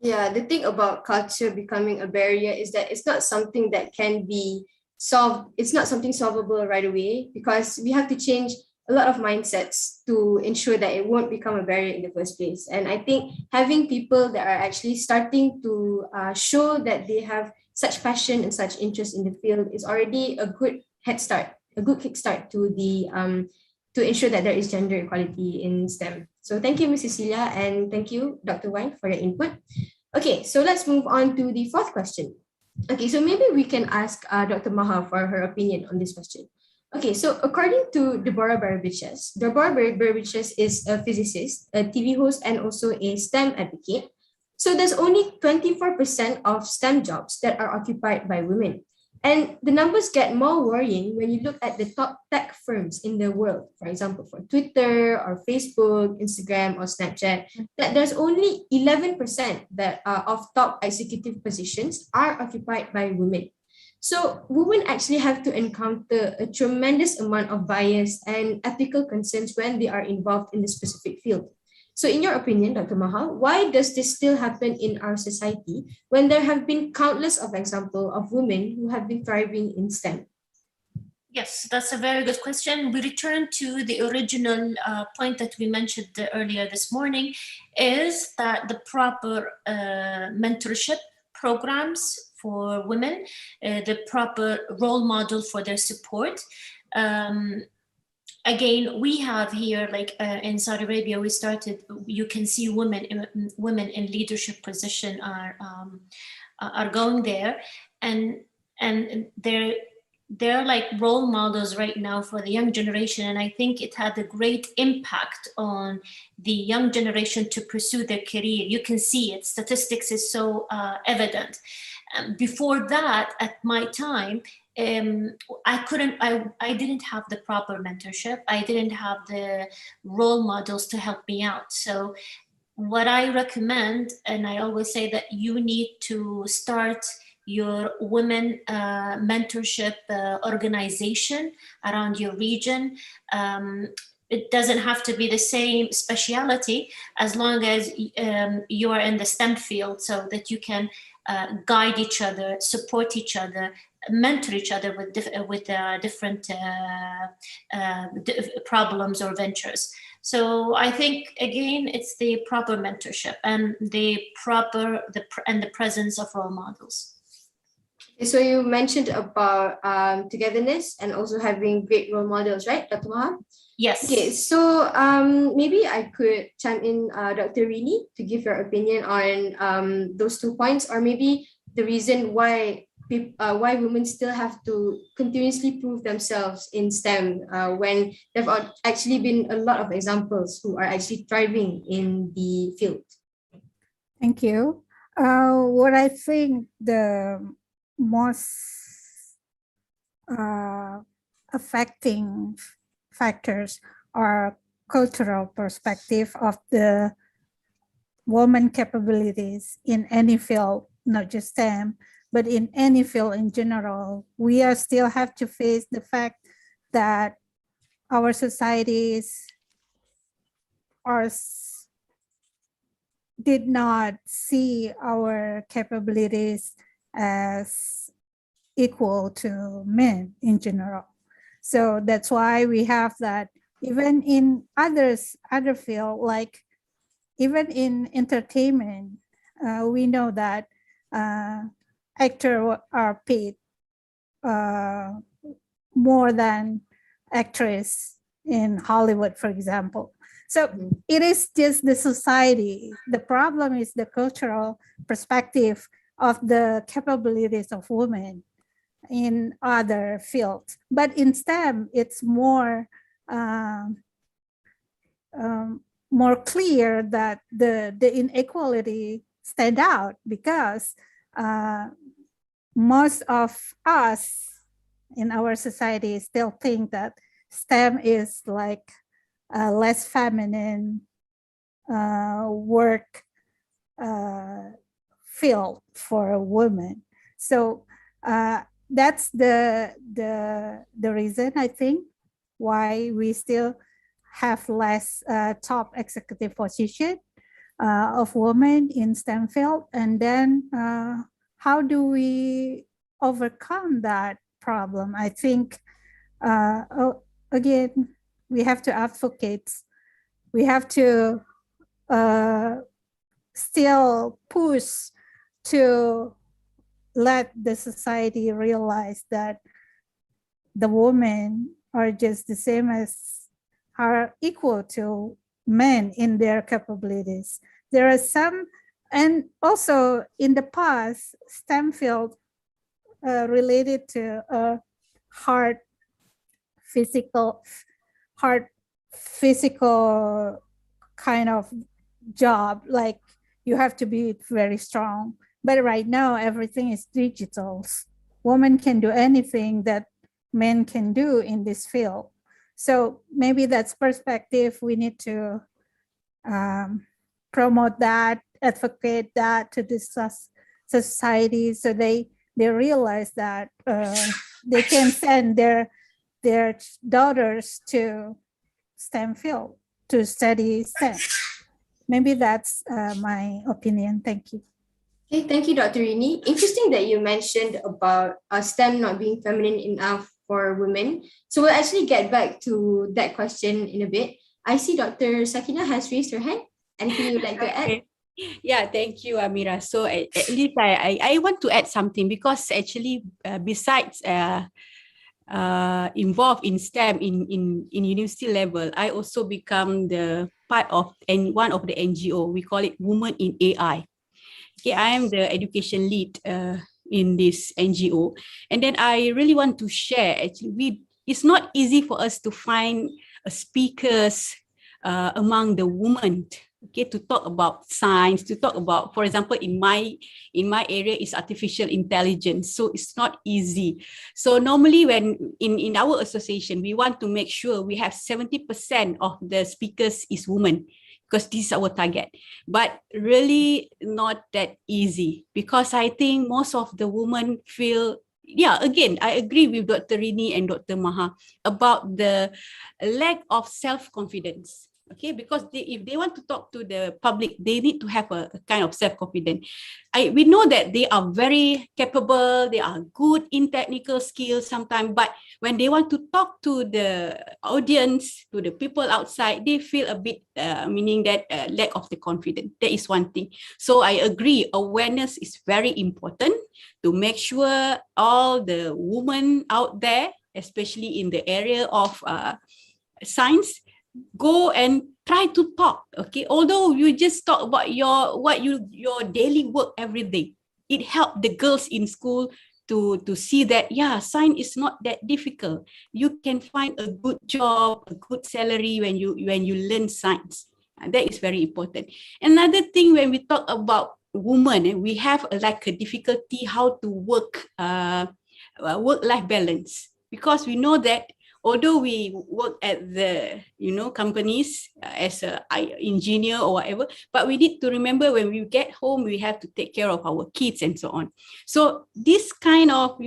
Yeah, the thing about culture becoming a barrier is that it's not something that can be solved. It's not something solvable right away, because we have to change a lot of mindsets to ensure that it won't become a barrier in the first place. And I think having people that are actually starting to show that they have such passion and such interest in the field is already a good head start, a good kickstart to ensure that there is gender equality in STEM. So thank you, Ms. Cecilia, and thank you, Dr. Wang, for your input. Okay, so let's move on to the fourth question. Okay, so maybe we can ask Dr. Maha for her opinion on this question. Okay, so according to Deborah Barabiches is a physicist, a TV host, and also a STEM advocate. So there's only 24% of STEM jobs that are occupied by women. And the numbers get more worrying when you look at the top tech firms in the world, for example, for Twitter or Facebook, Instagram, or Snapchat, that there's only 11% that of top executive positions are occupied by women. So women actually have to encounter a tremendous amount of bias and ethical concerns when they are involved in the specific field. So in your opinion, Dr. Mahal, why does this still happen in our society when there have been countless of examples of women who have been thriving in STEM? Yes, that's a very good question. We return to the original point that we mentioned earlier this morning, is that the proper mentorship programs for women, the proper role model for their support. Again, we have here, like in Saudi Arabia, we started, you can see women in leadership position are going there, and they're like role models right now for the young generation. And I think it had a great impact on the young generation to pursue their career. You can see it, statistics is so evident. Before that, at my time, I didn't have the proper mentorship. I didn't have the role models to help me out. So what I recommend, and I always say, that you need to start your women mentorship organization around your region. It doesn't have to be the same speciality, as long as you are in the STEM field, so that you can guide each other, support each other, mentor each other with different problems or ventures. So I think, again, it's the proper mentorship and the presence of role models. So you mentioned about togetherness and also having great role models, right, Dr. Maha? Yes. Okay, so maybe I could chime in, Dr. Rini, to give your opinion on those 2 points, or maybe the reason why women still have to continuously prove themselves in STEM when there have actually been a lot of examples who are actually thriving in the field. Thank you. What I think the most affecting factors are cultural perspective of the woman capabilities in any field, not just STEM, but in any field in general. We are still have to face the fact that our societies did not see our capabilities as equal to men in general. So that's why we have that even in other field, like even in entertainment, we know that actors are paid more than actress in Hollywood, for example. So it is just the society. The problem is the cultural perspective of the capabilities of women in other fields. But in STEM, it's more clear that the inequality stand out, because most of us in our society still think that STEM is like a less feminine work field for a woman. So that's the reason, I think, why we still have less top executive position of women in STEM field. And then how do we overcome that problem? I think, again, we have to advocate. We have to still push to let the society realize that the women are just the same as, are equal to men in their capabilities. There are some, and also in the past, STEM field related to hard physical kind of job, like you have to be very strong. But right now, everything is digital. Women can do anything that men can do in this field. So maybe that's perspective. We need to promote that, advocate that to this society, so they they realize that they can send their daughters to STEM field to study STEM. Maybe that's my opinion. Thank you. Okay, thank you, Dr. Rini. Interesting that you mentioned about STEM not being feminine enough for women. So we'll actually get back to that question in a bit. I see Dr. Sakina has raised her hand. Anything you'd like to add? Yeah, thank you, Amira. So at least I want to add something, because actually besides involved in STEM in university level, I also become the part of one of the NGO. We call it Women in AI. Okay, I am the education lead in this NGO, and then I really want to share. Actually, it's not easy for us to find speakers among the women. Okay, to talk about science, to talk about, for example, in my area is artificial intelligence, so it's not easy. So normally when in our association, we want to make sure we have 70% of the speakers is women, because this is our target. But really not that easy, because I think most of the women feel, yeah, again, I agree with Dr. Rini and Dr. Maha about the lack of self-confidence. Okay, because if they want to talk to the public, they need to have a kind of self-confidence. We know that they are very capable, they are good in technical skills sometimes, but when they want to talk to the audience, to the people outside, they feel a bit, meaning that lack of the confidence. That is one thing. So I agree, awareness is very important to make sure all the women out there, especially in the area of science, go and try to talk. Okay, although you just talk about your daily work every day, it helped the girls in school to see that, yeah, science is not that difficult. You can find a good job, a good salary when you learn science. That is very important. Another thing, when we talk about women, we have like a difficulty how to work-life balance, because we know that although we work at the companies as an engineer or whatever, but we need to remember when we get home, we have to take care of our kids and so on. So this kind of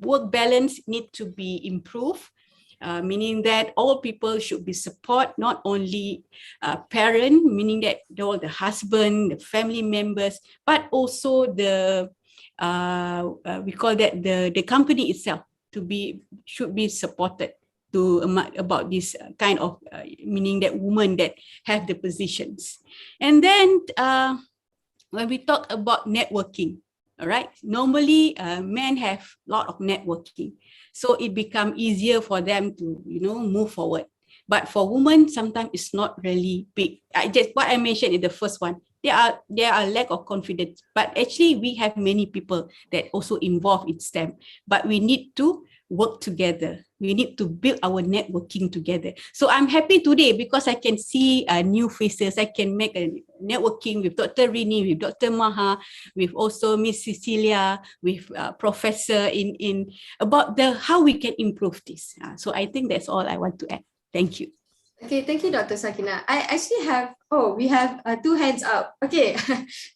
work balance need to be improved, meaning that all people should be support, not only parent, meaning that all the husband, the family members, but also the we call that the company itself should be supported to about this kind of meaning that women that have the positions. And then when we talk about networking, all right, normally men have a lot of networking, so it becomes easier for them to move forward. But for women, sometimes it's not really big. Just what I mentioned in the first one, there are lack of confidence. But actually, we have many people that also involved in STEM. But we need to work together. We need to build our networking together. So I'm happy today because I can see new faces. I can make a networking with Dr. Rini, with Dr. Maha, with also Miss Cecilia, with Professor in about how we can improve this. So I think that's all I want to add. Thank you. Okay, thank you, Dr. Sakina. I actually have, we have two hands up. Okay,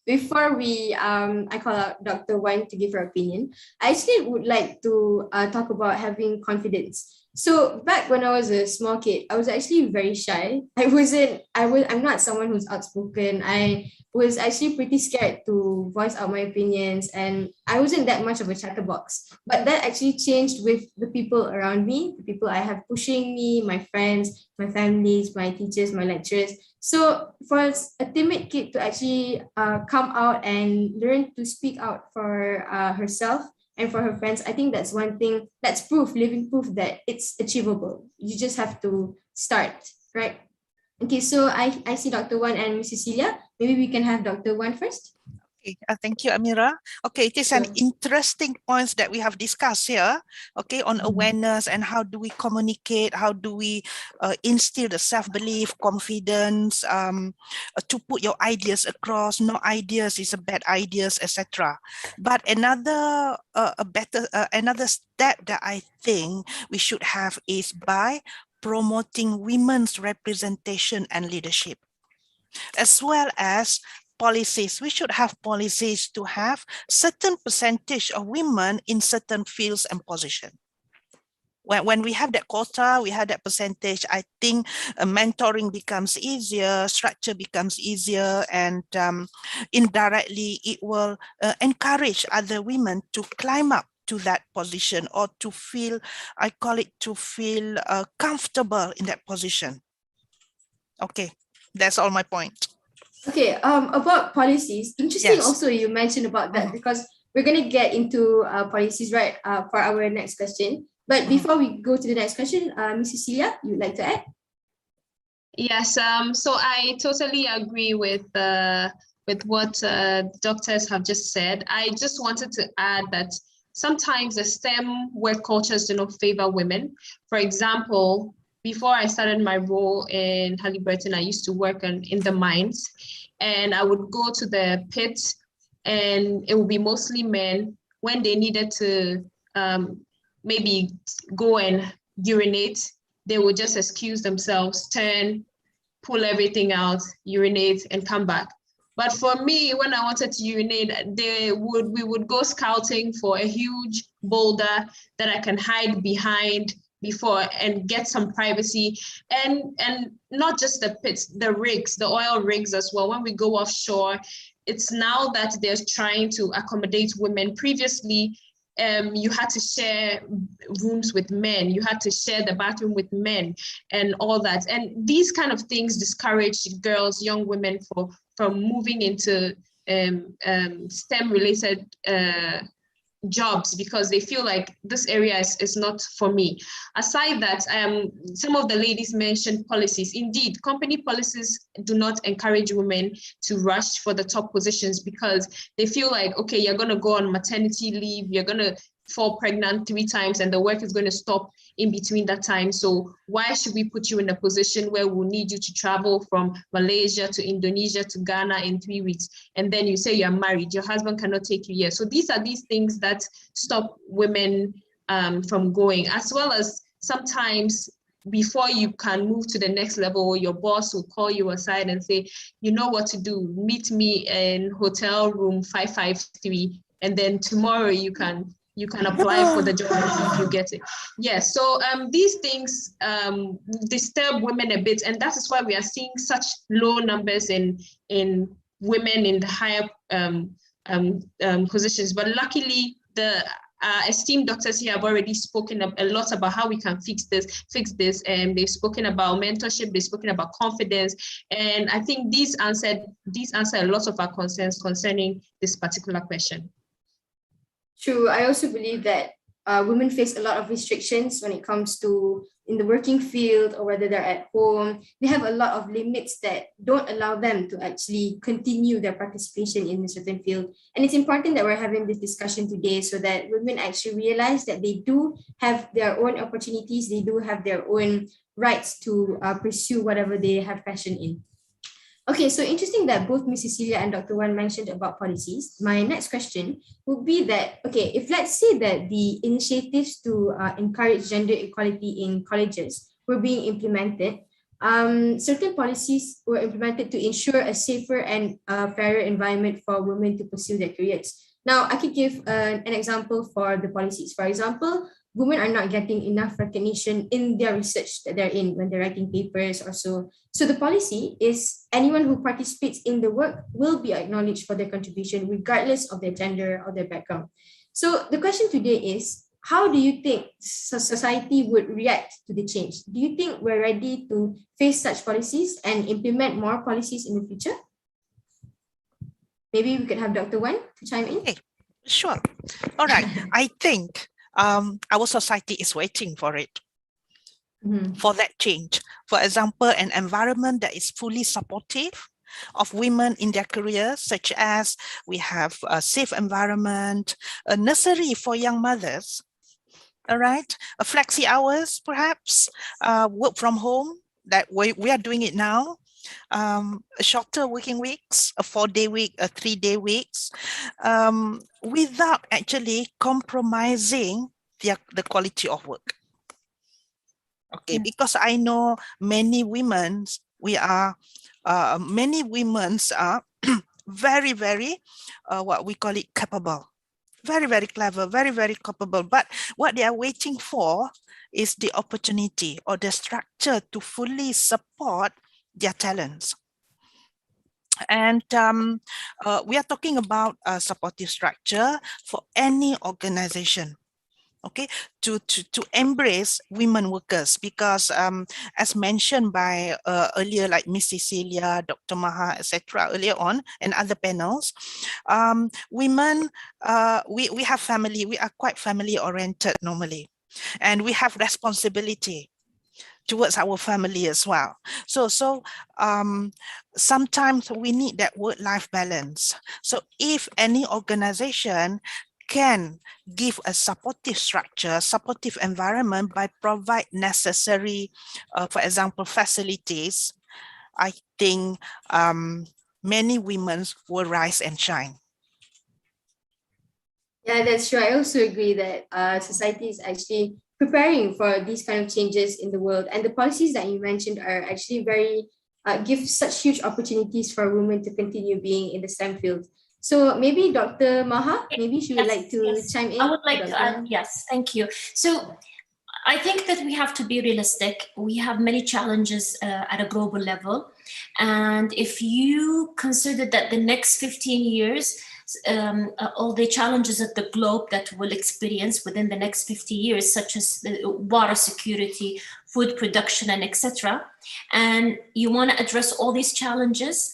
before I call out Dr. Wan to give her opinion, I actually would like to talk about having confidence. So back when I was a small kid, I was actually very shy. I'm not someone who's outspoken. I was actually pretty scared to voice out my opinions, and I wasn't that much of a chatterbox. But that actually changed with the people around me, the people I have pushing me, my friends, my families, my teachers, my lecturers. So for a timid kid to actually come out and learn to speak out for herself and for her friends, I think that's one thing, that's proof, living proof that it's achievable. You just have to start, right? Okay, so I see Dr. Wan and Miss Cecilia. Maybe we can have Dr. Wan first. Okay, thank you, Amira. Okay, it is an interesting points that we have discussed here, okay, on awareness and how do we communicate, how do we instill the self-belief, confidence, to put your ideas across. No ideas is a bad ideas, etc. But another another step that I think we should have is by promoting women's representation and leadership, as well as policies. We should have policies to have certain percentage of women in certain fields and positions. When we have that quota, we have that percentage, I think mentoring becomes easier, structure becomes easier, and indirectly it will encourage other women to climb up to that position, or to feel, I call it, to feel comfortable in that position. Okay, that's all my point. Okay, about policies, interesting. Yes. Also, you mentioned about that because we're going to get into policies, right, for our next question. But before we go to the next question, Ms. Cecilia, you would like to add? Yes, so I totally agree with what doctors have just said. I just wanted to add that sometimes the STEM work cultures do not favor women. For example, before I started my role in Halliburton, I used to work in the mines, and I would go to the pit, and it would be mostly men. When they needed to maybe go and urinate, they would just excuse themselves, turn, pull everything out, urinate, and come back. But for me, when I wanted to urinate, we would go scouting for a huge boulder that I can hide behind before and get some privacy. And not just the pits, the rigs, the oil rigs as well. When we go offshore, it's now that they're trying to accommodate women. Previously, you had to share rooms with men, you had to share the bathroom with men and all that. And these kind of things discourage girls, young women from moving into STEM related jobs, because they feel like this area is not for me. Aside that, some of the ladies mentioned policies. Indeed, company policies do not encourage women to rush for the top positions, because they feel like, okay, you're going to go on maternity leave, you're going to fall pregnant 3 times, and the work is going to stop in between that time. So why should we put you in a position where we'll need you to travel from Malaysia to Indonesia to Ghana in 3 weeks, and then you say you're married, your husband cannot take you here? So these are these things that stop women from going, as well as sometimes before you can move to the next level, your boss will call you aside and say, you know what to do, meet me in hotel room 553, and then tomorrow you can apply for the job if you get it. Yes, so these things disturb women a bit, and that is why we are seeing such low numbers in women in the higher positions. But luckily, the esteemed doctors here have already spoken a lot about how we can fix this, and they've spoken about mentorship, they've spoken about confidence, and I think these answer a lot of our concerns concerning this particular question. True. I also believe that women face a lot of restrictions when it comes to in the working field, or whether they're at home. They have a lot of limits that don't allow them to actually continue their participation in a certain field. And it's important that we're having this discussion today, so that women actually realize that they do have their own opportunities, they do have their own rights to pursue whatever they have passion in. Okay, so interesting that both Ms. Cecilia and Dr. Wan mentioned about policies. My next question would be that, okay, if let's say that the initiatives to encourage gender equality in colleges were being implemented, certain policies were implemented to ensure a safer and fairer environment for women to pursue their careers. Now, I could give an example for the policies. For example, women are not getting enough recognition in their research that they're in when they're writing papers or so. So the policy is anyone who participates in the work will be acknowledged for their contribution, regardless of their gender or their background. So the question today is, how do you think society would react to the change? Do you think we're ready to face such policies and implement more policies in the future? Maybe we could have Dr. Wan to chime in. Okay, sure. All right. I think our society is waiting for it, for that change. For example, an environment that is fully supportive of women in their careers, such as we have a safe environment, a nursery for young mothers, all right, a flexi hours, perhaps, work from home, that we are doing it now, shorter working weeks, a 4-day week, a 3-day weeks, without actually compromising the quality of work. Okay, because I know many women are very, very, what we call it, capable. Very, very clever, very, very capable. But what they are waiting for is the opportunity or the structure to fully support their talents. And we are talking about a supportive structure for any organization, okay, to embrace women workers, because as mentioned by earlier, like Miss Cecilia, Dr. Maha, etc., earlier on, and other panels, women, we have family, we are quite family oriented normally, and we have responsibility towards our family as well. So sometimes we need that work-life balance. So if any organization can give a supportive structure, supportive environment by provide necessary, for example, facilities, I think many women will rise and shine. Yeah, that's true. I also agree that society is actually preparing for these kind of changes in the world, and the policies that you mentioned are actually very give such huge opportunities for women to continue being in the STEM field. So maybe Dr. Maha, maybe she would like to chime in. I would like to add, yes, thank you. So I think that we have to be realistic. We have many challenges at a global level. And if you consider that the next 15 years, all the challenges of the globe that we'll experience within the next 50 years, such as water security, food production, and etc., and you want to address all these challenges,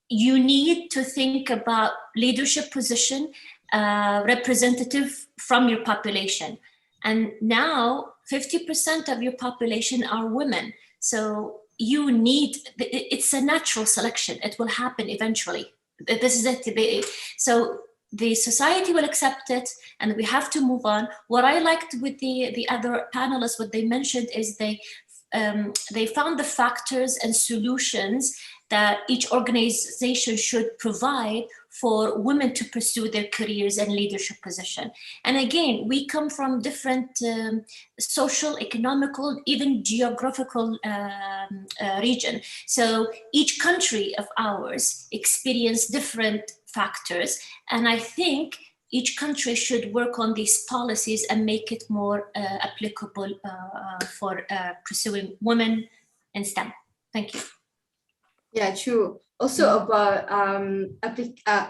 you need to think about leadership position, representative from your population. And now 50% of your population are women. So you need, it's a natural selection. It will happen eventually. This is it. So the society will accept it, and we have to move on. What I liked with the other panelists, what they mentioned is they found the factors and solutions that each organization should provide for women to pursue their careers and leadership position. And again, we come from different social, economical, even geographical region. So each country of ours experience different factors. And I think each country should work on these policies and make it more applicable for pursuing women in STEM. Thank you. Yeah, true. Also about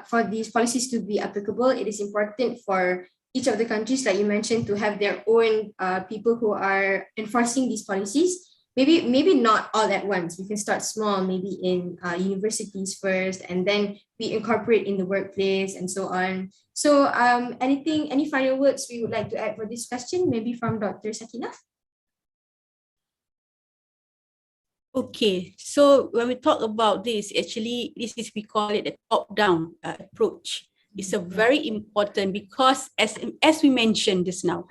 for these policies to be applicable, it is important for each of the countries, like you mentioned, to have their own people who are enforcing these policies. Maybe not all at once. We can start small, maybe in universities first, and then we incorporate in the workplace and so on. So any final words we would like to add for this question? Maybe from Dr. Sakina? Okay, so when we talk about this, actually, we call it a top-down approach. It's a very important, because as we mentioned just now,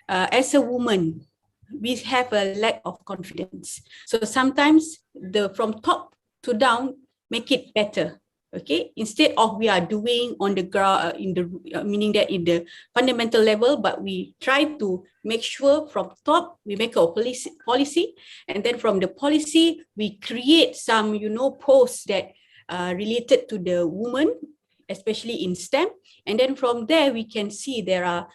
as a woman, we have a lack of confidence. So sometimes from top to down, make it better. Okay, instead of we are doing on the ground, meaning that in the fundamental level, but we try to make sure from top we make our policy, and then from the policy we create some posts that are related to the woman, especially in STEM, and then from there we can see there are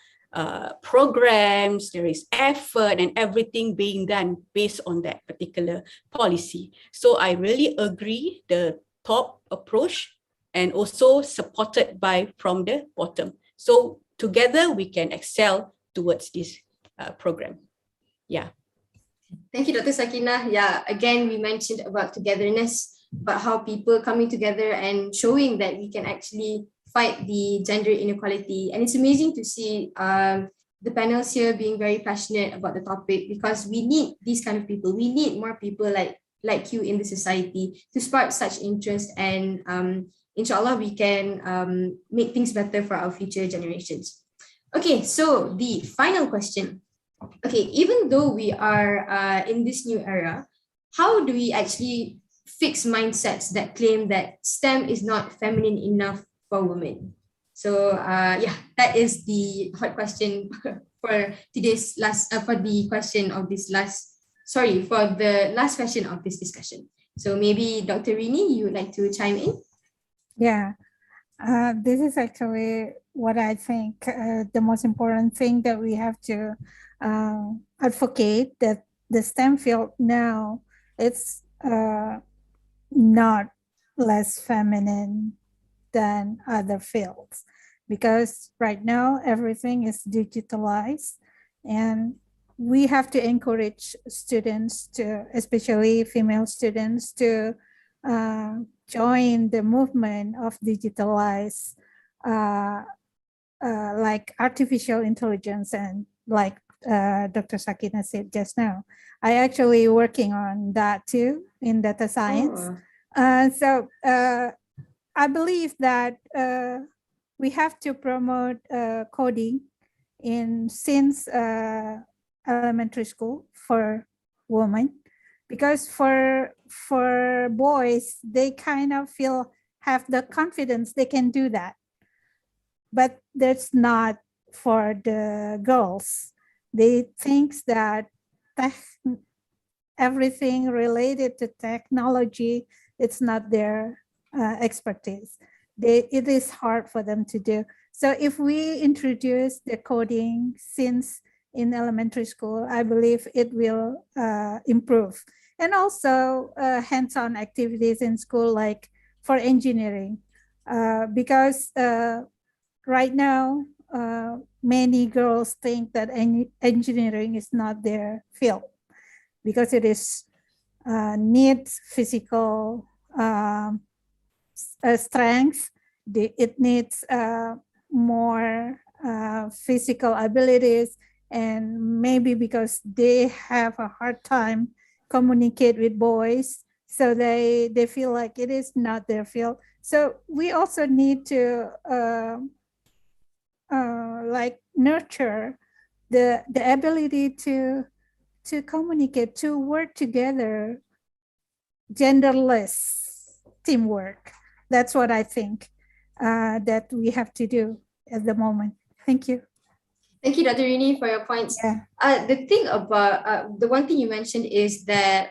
programs, there is effort and everything being done based on that particular policy. So I really agree the top approach, and also supported by from the bottom. So together we can excel towards this program. Yeah. Thank you, Dr. Sakina. Yeah, again, we mentioned about togetherness, about how people coming together and showing that we can actually fight the gender inequality. And it's amazing to see the panels here being very passionate about the topic, because we need these kind of people. We need more people like you in the society to spark such interest, and inshallah we can make things better for our future generations. Okay, so the final question. Okay, even though we are in this new era, how do we actually fix mindsets that claim that STEM is not feminine enough for women? So yeah, that is the hot question for today's for the last question of this discussion. So maybe Dr. Rini, you would like to chime in? Yeah, this is actually what I think the most important thing that we have to advocate, that the STEM field now, it's not less feminine than other fields, because right now everything is digitalized, and we have to encourage students to, especially female students, to join the movement of digitalized, uh, like artificial intelligence, and like Dr. Sakina said just now, I actually working on that too in data science. So I believe that we have to promote coding in since elementary school for women, because for boys, they kind of feel, have the confidence they can do that, but that's not for the girls. They think that everything related to technology, it's not their expertise. It is hard for them to do. So if we introduce the coding since in elementary school, I believe it will improve. And also hands-on activities in school, like for engineering, because right now, many girls think that engineering is not their field, because it is needs physical strength. It needs more physical abilities, and maybe because they have a hard time communicate with boys, so they feel like it is not their field. So we also need to like nurture the ability to communicate, to work together, genderless teamwork. That's what I think that we have to do at the moment. Thank you. Thank you, Dr. Rini, for your points. Yeah. The thing about the one thing you mentioned is that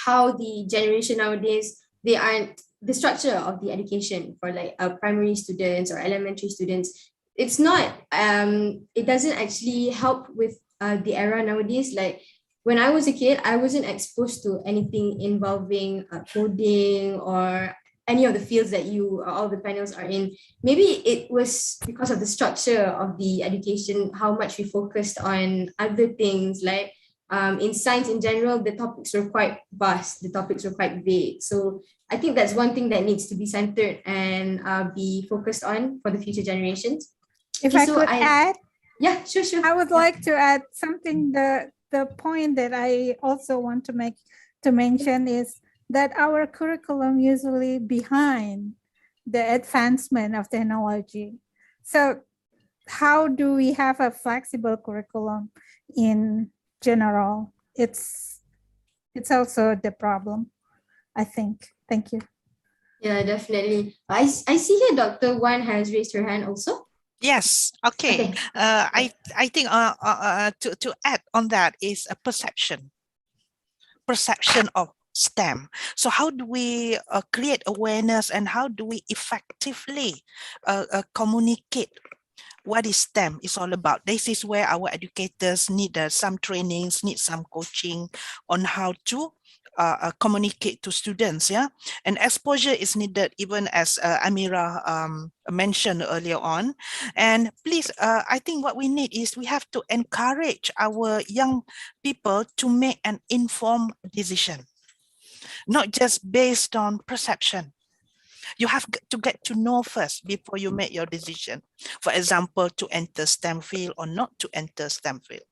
how the generation nowadays, they aren't, the structure of the education for like primary students or elementary students, it's not it doesn't actually help with the era nowadays. Like when I was a kid, I wasn't exposed to anything involving coding or any of the fields that you all the panels are in. Maybe it was because of the structure of the education, how much we focused on other things. Like in science in general, the topics were quite vast, the topics were quite vague. So I think that's one thing that needs to be centered and be focused on for the future generations. If I could add, yeah, sure. I would like to add something. The point that I also want to mention is that our curriculum usually behind the advancement of technology. So how do we have a flexible curriculum in general? It's also the problem, I think. Thank you. Yeah, definitely. I see here Dr. Wan has raised her hand also. Yes. Okay. I think to add on that is a perception of STEM. So how do we create awareness, and how do we effectively communicate what is STEM is all about? This is where our educators need some trainings, need some coaching on how to communicate to students, yeah, and exposure is needed, even as Amira mentioned earlier on. And please, I think what we need is we have to encourage our young people to make an informed decision, not just based on perception. You have to get to know first before you make your decision. For example, to enter STEM field or not to enter STEM field.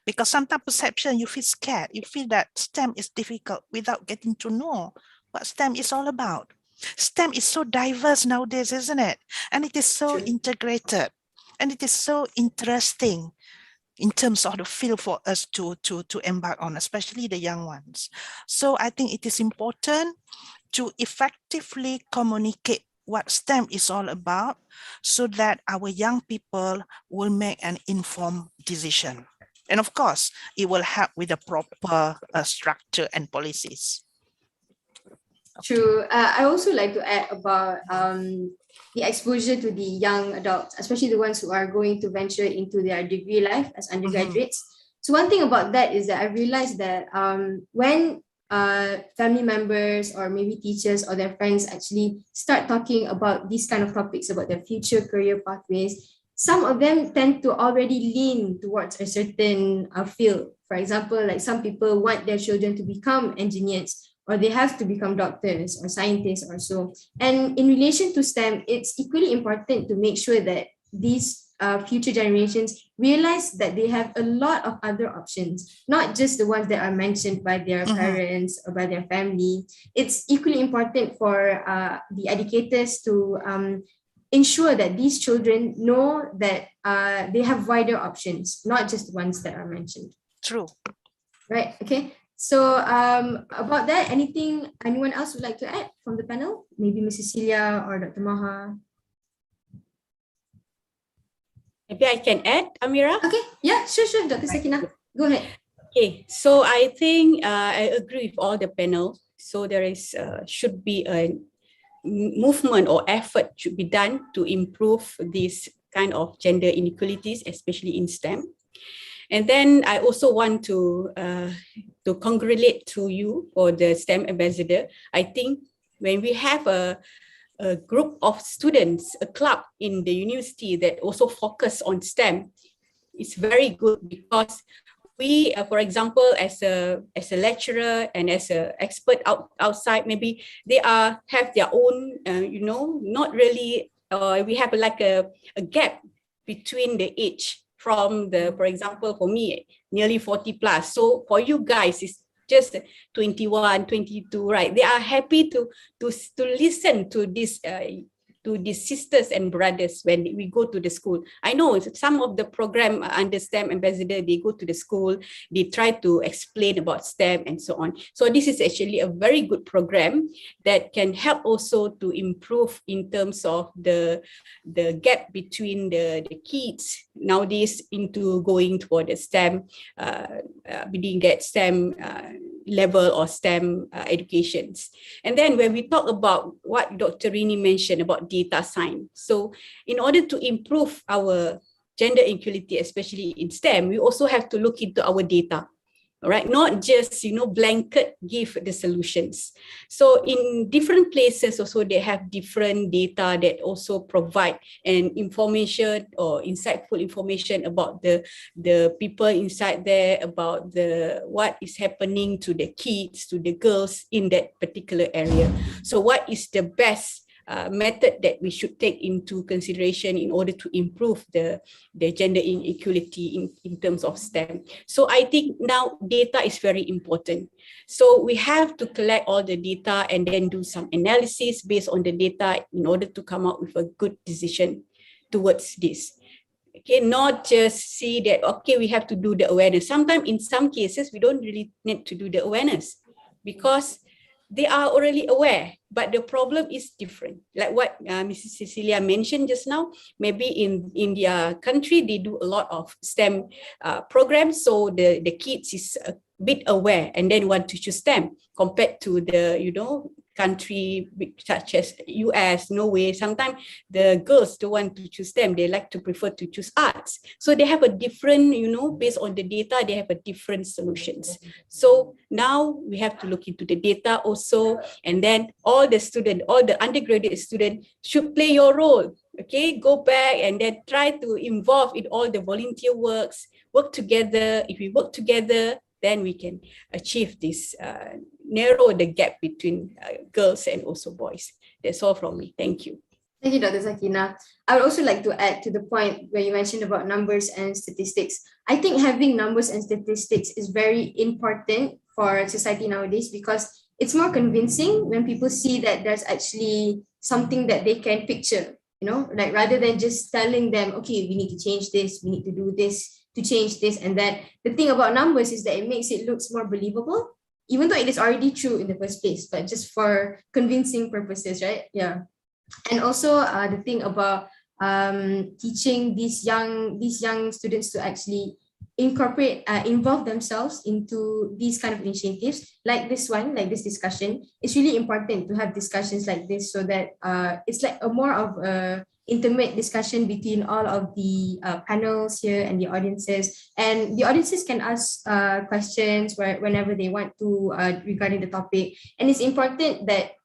Because sometimes perception, you feel scared. You feel that STEM is difficult without getting to know what STEM is all about. STEM is so diverse nowadays, isn't it? And it is so integrated. And it is so interesting in terms of the field for us to embark on, especially the young ones. So I think it is important to effectively communicate what STEM is all about, so that our young people will make an informed decision. And of course, it will help with the proper structure and policies. True. I also like to add about the exposure to the young adults, especially the ones who are going to venture into their degree life as undergraduates. So one thing about that is that I realized that when family members or maybe teachers or their friends actually start talking about these kind of topics about their future career pathways, some of them tend to already lean towards a certain field. For example, like some people want their children to become engineers, or they have to become doctors or scientists or so. And in relation to STEM, it's equally important to make sure that these future generations realize that they have a lot of other options, not just the ones that are mentioned by their parents or by their family. It's equally important for the educators to ensure that these children know that they have wider options, not just the ones that are mentioned. True. Right. Okay. So about that, anyone else would like to add from the panel? Maybe Mrs. Celia or Dr. Maha. Maybe I can add, Amira? Okay. Yeah, sure. Dr. Sakina, go ahead. Okay, so I think I agree with all the panel. So there is should be a movement or effort should be done to improve this kind of gender inequalities, especially in STEM. And then I also want to congratulate to you for the STEM ambassador. I think when we have a group of students, a club in the university that also focus on STEM, it's very good because we, for example, as a lecturer and as an expert outside, maybe they have their own, not really. We have like a gap between the age from for example, for me, nearly 40 plus. So for you guys, it's just 21, 22, right? They are happy to listen to this. To these sisters and brothers when we go to the school. I know some of the program under STEM ambassador, they go to the school, they try to explain about STEM and so on. So this is actually a very good program that can help also to improve in terms of the gap between the kids nowadays into going toward the STEM, being that STEM level or STEM educations. And then when we talk about what Dr. Rini mentioned about data science, so in order to improve our gender equality, especially in STEM, we also have to look into our data. All right, not just blanket give the solutions. So in different places also they have different data that also provide an information or insightful information about the people inside there, about what is happening to the kids, to the girls in that particular area. So what is the best method that we should take into consideration in order to improve the gender inequality in terms of STEM. So I think now data is very important. So we have to collect all the data and then do some analysis based on the data in order to come up with a good decision towards this. Okay, not just see that, okay, we have to do the awareness. Sometimes in some cases, we don't really need to do the awareness because they are already aware, but the problem is different. Like what Mrs. Cecilia mentioned just now, maybe in their country, they do a lot of STEM programs. So the kids is a bit aware and then want to choose STEM compared to the, country such as US, Norway. Sometimes the girls don't want to choose STEM. They like to prefer to choose arts. So they have a different, based on the data, they have a different solutions. So now we have to look into the data also. And then all the undergraduate students should play your role. Okay, go back and then try to involve in all the volunteer works, work together. If we work together, then we can achieve this, narrow the gap between girls and also boys. That's all from me. Thank you. Thank you, Dr. Sakina. I would also like to add to the point where you mentioned about numbers and statistics. I think having numbers and statistics is very important for society nowadays because it's more convincing when people see that there's actually something that they can picture, like rather than just telling them, okay, we need to change this, we need to do this to change this and that. The thing about numbers is that it makes it look more believable, even though it is already true in the first place, but just for convincing purposes, right? Yeah. And also the thing about teaching these young students to actually involve themselves into these kind of initiatives like this one, like this discussion. It's really important to have discussions like this so that it's like a more of a intimate discussion between all of the panels here and the audiences. And the audiences can ask questions whenever they want to regarding the topic. And it's important that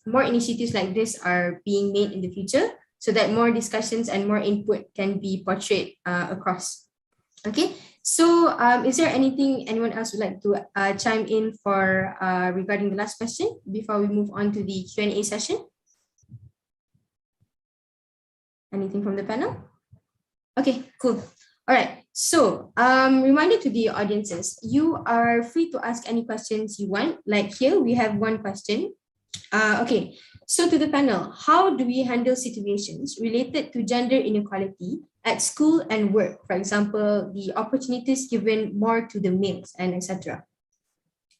more initiatives like this are being made in the future so that more discussions and more input can be portrayed across. Okay, so is there anything anyone else would like to chime in for regarding the last question before we move on to the Q&A session? Anything from the panel? Okay, cool. All right, so reminder to the audiences, you are free to ask any questions you want. Like here, we have one question. Okay, so to the panel, how do we handle situations related to gender inequality at school and work? For example, the opportunities given more to the males and etc.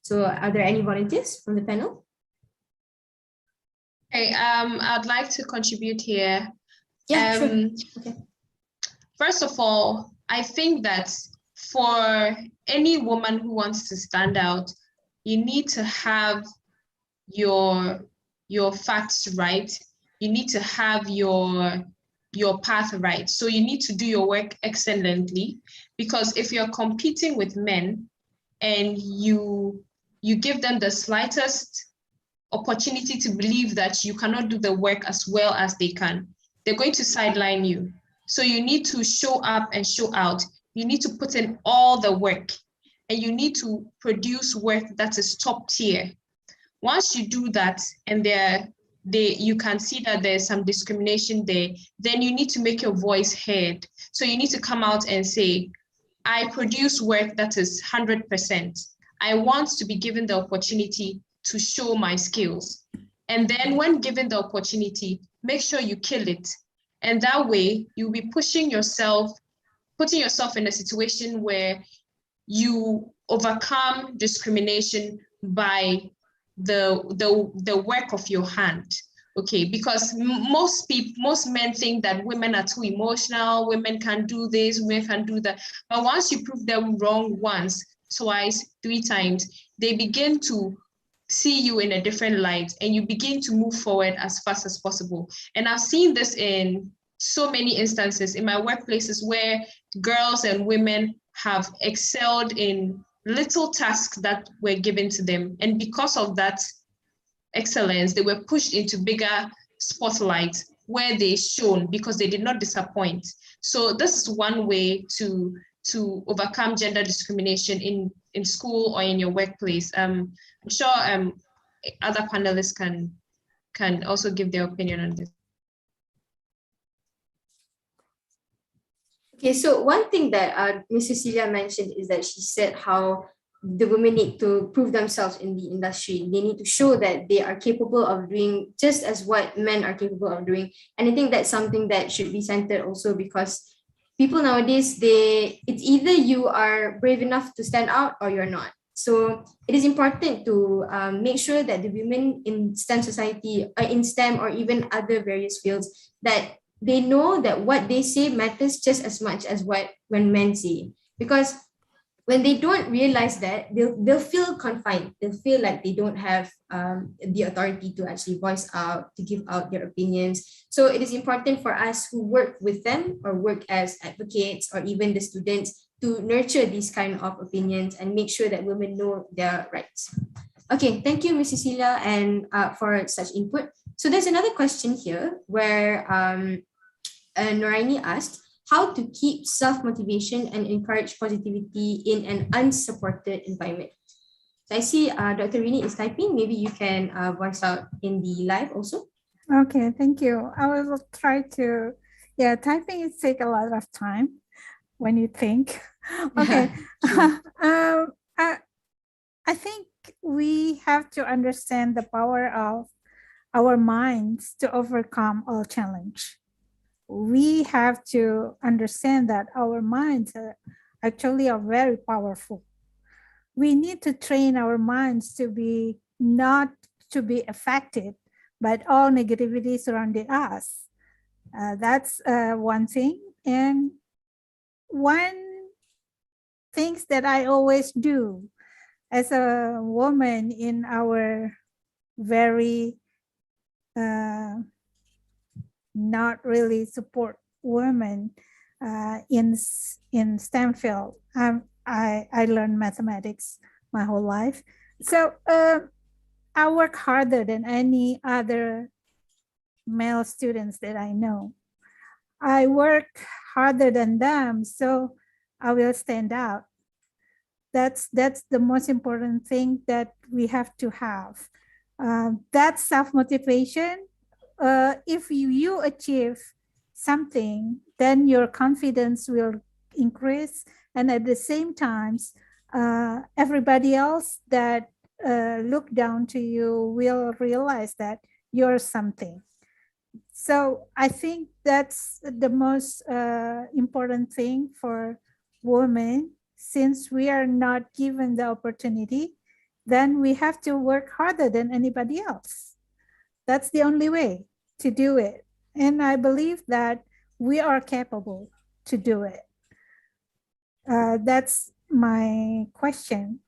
So are there any volunteers from the panel? Okay, I'd like to contribute here. Yeah, sure. Okay. First of all, I think that for any woman who wants to stand out, you need to have your facts right. You need to have your path right. So you need to do your work excellently, because if you're competing with men and you give them the slightest opportunity to believe that you cannot do the work as well as they can, they're going to sideline you. So you need to show up and show out. You need to put in all the work, and you need to produce work that is top tier. Once you do that, and you can see that there's some discrimination there, then you need to make your voice heard. So you need to come out and say, I produce work that is 100%. I want to be given the opportunity to show my skills. And then when given the opportunity, make sure you kill it. And that way you'll be putting yourself in a situation where you overcome discrimination by the work of your hand. Okay, because most men think that women are too emotional, women can do this, women can do that. But once you prove them wrong once, twice, 3 times, they begin to see you in a different light, and you begin to move forward as fast as possible. And I've seen this in so many instances in my workplaces where girls and women have excelled in little tasks that were given to them. And because of that excellence, they were pushed into bigger spotlights where they shone because they did not disappoint. So this is one way to overcome gender discrimination in school or in your workplace. I'm sure other panelists can also give their opinion on this. Okay, so one thing that Ms. Cecilia mentioned is that she said how the women need to prove themselves in the industry. They need to show that they are capable of doing just as what men are capable of doing. And I think that's something that should be centered also, because people nowadays, it's either you are brave enough to stand out or you're not. So it is important to make sure that the women in STEM society, in STEM or even other various fields, that they know that what they say matters just as much as when men say. Because when they don't realize that, they'll feel confined. They'll feel like they don't have the authority to actually voice out, to give out their opinions. So it is important for us who work with them or work as advocates or even the students to nurture these kind of opinions and make sure that women know their rights. Okay, thank you, Ms. Cecilia, and for such input. So there's another question here where Noraini asked, how to keep self-motivation and encourage positivity in an unsupported environment. So I see Dr. Rini is typing. Maybe you can voice out in the live also. Okay, thank you. I will try to, typing is take a lot of time when you think. Okay. I think we have to understand the power of our minds to overcome all challenge. We have to understand that our minds actually are very powerful. We need to train our minds to be not to be affected by all negativity surrounding us. That's one thing. And one things that I always do as a woman in our very not really support women in STEM field. I learned mathematics my whole life. So I work harder than any other male students that I know. I work harder than them, so I will stand out. That's the most important thing that we have to have. That self-motivation. If you achieve something, then your confidence will increase, and at the same time, everybody else that look down to you will realize that you're something. So I think that's the most important thing for women. Since we are not given the opportunity, then we have to work harder than anybody else. That's the only way to do it. And I believe that we are capable to do it. That's my question.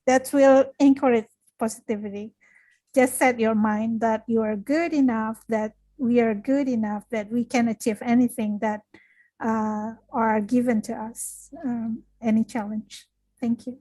That will encourage positivity. Just set your mind that you are good enough, that we are good enough, that we can achieve anything that are given to us, any challenge. Thank you.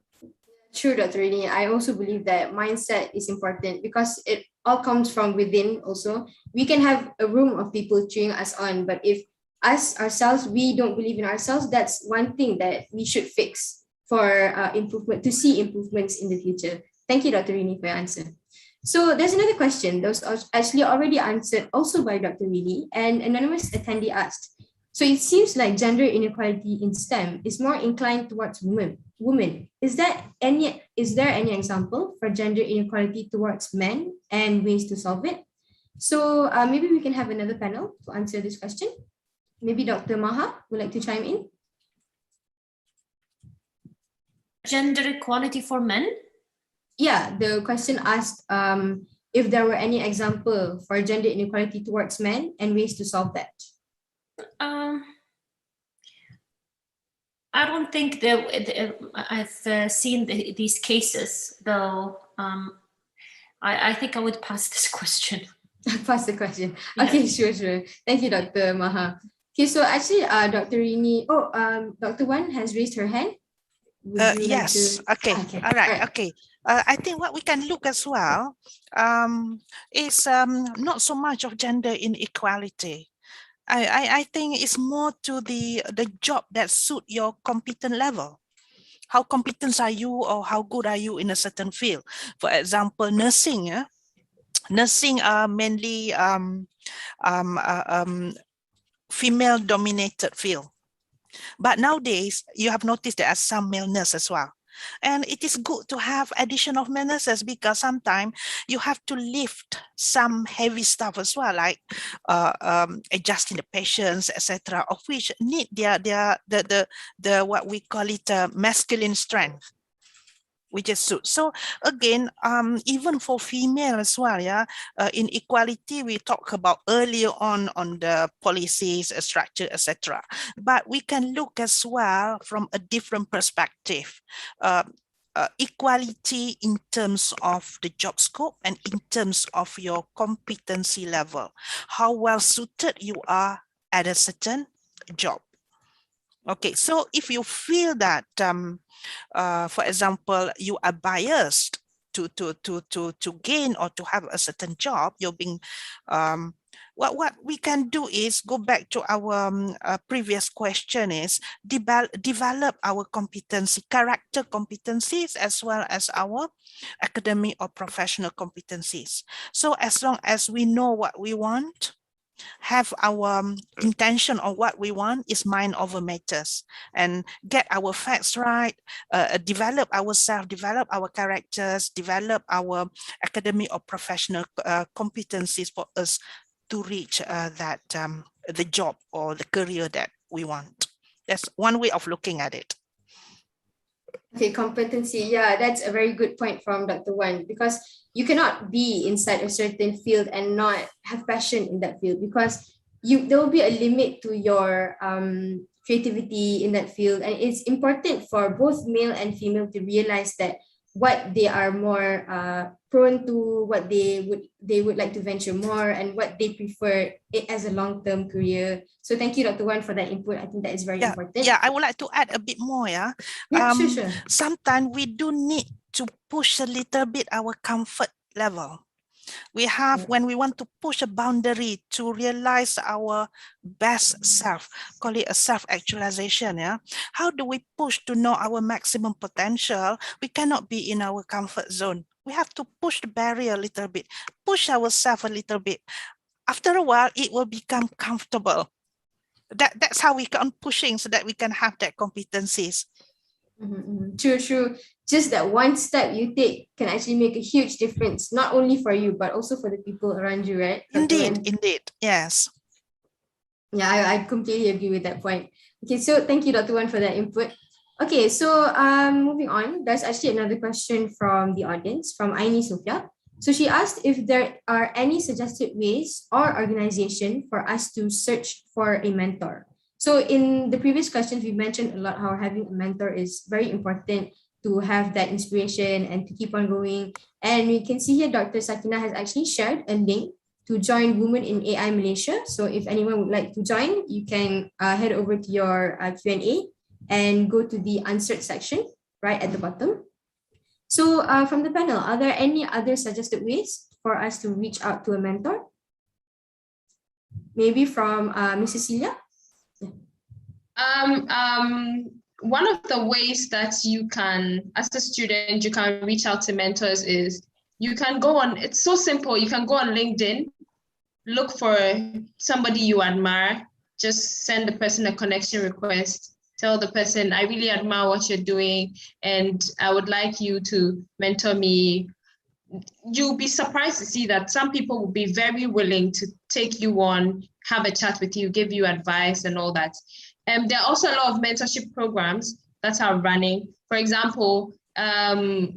True, Dr. Rini. I also believe that mindset is important because it all comes from within also. We can have a room of people cheering us on, but if us ourselves, we don't believe in ourselves, that's one thing that we should fix for improvement, to see improvements in the future. Thank you, Dr. Rini, for your answer. So there's another question that was actually already answered also by Dr. Rini, and anonymous attendee asked, so it seems like gender inequality in STEM is more inclined towards women. Is there any example for gender inequality towards men and ways to solve it? So maybe we can have another panel to answer this question. Maybe Dr. Maha would like to chime in. Gender equality for men? Yeah, the question asked if there were any example for gender inequality towards men and ways to solve that. I don't think that I've seen these cases, though. I think I would pass this question. Pass the question. Yeah. Okay, sure. Thank you, Dr. Maha. Okay, so actually, Dr. Rini, Dr. Wan has raised her hand. Yes. Okay. All right. Okay. I think what we can look as well is not so much of gender inequality. I think it's more to the job that suit your competent level. How competent are you, or how good are you in a certain field? For example, nursing. Nursing are mainly female-dominated field. But nowadays, you have noticed there are some male nurses as well. And it is good to have addition of male nurses because sometimes you have to lift some heavy stuff as well, like adjusting the patients, etc., of which need the what we call it masculine strength, which is suit. So again, even for female as well, in equality, we talk about earlier on the policies, structure, etc. But we can look as well from a different perspective. Equality in terms of the job scope and in terms of your competency level, how well suited you are at a certain job. Okay, so if you feel that, for example, you are biased to gain or to have a certain job, you're being, what we can do is go back to our previous question is develop our competency, character competencies, as well as our academic or professional competencies. So as long as we know what we want, have our intention of what we want, is mind over matters, and get our facts right, develop ourselves, develop our characters, develop our academic or professional competencies for us to reach that the job or the career that we want. That's one way of looking at it. Okay, competency. Yeah, that's a very good point from Dr. Wan, because you cannot be inside a certain field and not have passion in that field, because there will be a limit to your creativity in that field. And it's important for both male and female to realize that what they are more prone to, what they would like to venture more, and what they prefer it as a long-term career. So thank you, Dr. Wan, for that input. I think that is very important. Yeah, I would like to add a bit more. Yeah, sure. Sometimes we do need to push a little bit our comfort level. We have, when we want to push a boundary to realize our best self, call it a self-actualization. Yeah. How do we push to know our maximum potential? We cannot be in our comfort zone. We have to push the barrier a little bit, push ourselves a little bit. After a while, it will become comfortable. That's how we can pushing so that we can have that competencies. True. Just that one step you take can actually make a huge difference, not only for you, but also for the people around you, right? Indeed, yes. Yeah, I completely agree with that point. Okay, so thank you, Dr. Wan, for that input. Okay, so moving on, there's actually another question from the audience, from Aini Sofia. So she asked if there are any suggested ways or organization for us to search for a mentor. So in the previous questions, we mentioned a lot how having a mentor is very important to have that inspiration and to keep on going. And we can see here Dr. Sakina has actually shared a link to join Women in AI Malaysia. So if anyone would like to join, you can head over to your Q&A and go to the answered section right at the bottom. So from the panel, are there any other suggested ways for us to reach out to a mentor? Maybe from Mrs. Celia? One of the ways that you can, as a student, you can reach out to mentors is you can go on, it's so simple. You can go on LinkedIn, look for somebody you admire, just send the person a connection request, tell the person, I really admire what you're doing and I would like you to mentor me. You'll be surprised to see that some people will be very willing to take you on, have a chat with you, give you advice and all that. And there are also a lot of mentorship programs that are running. For example, Her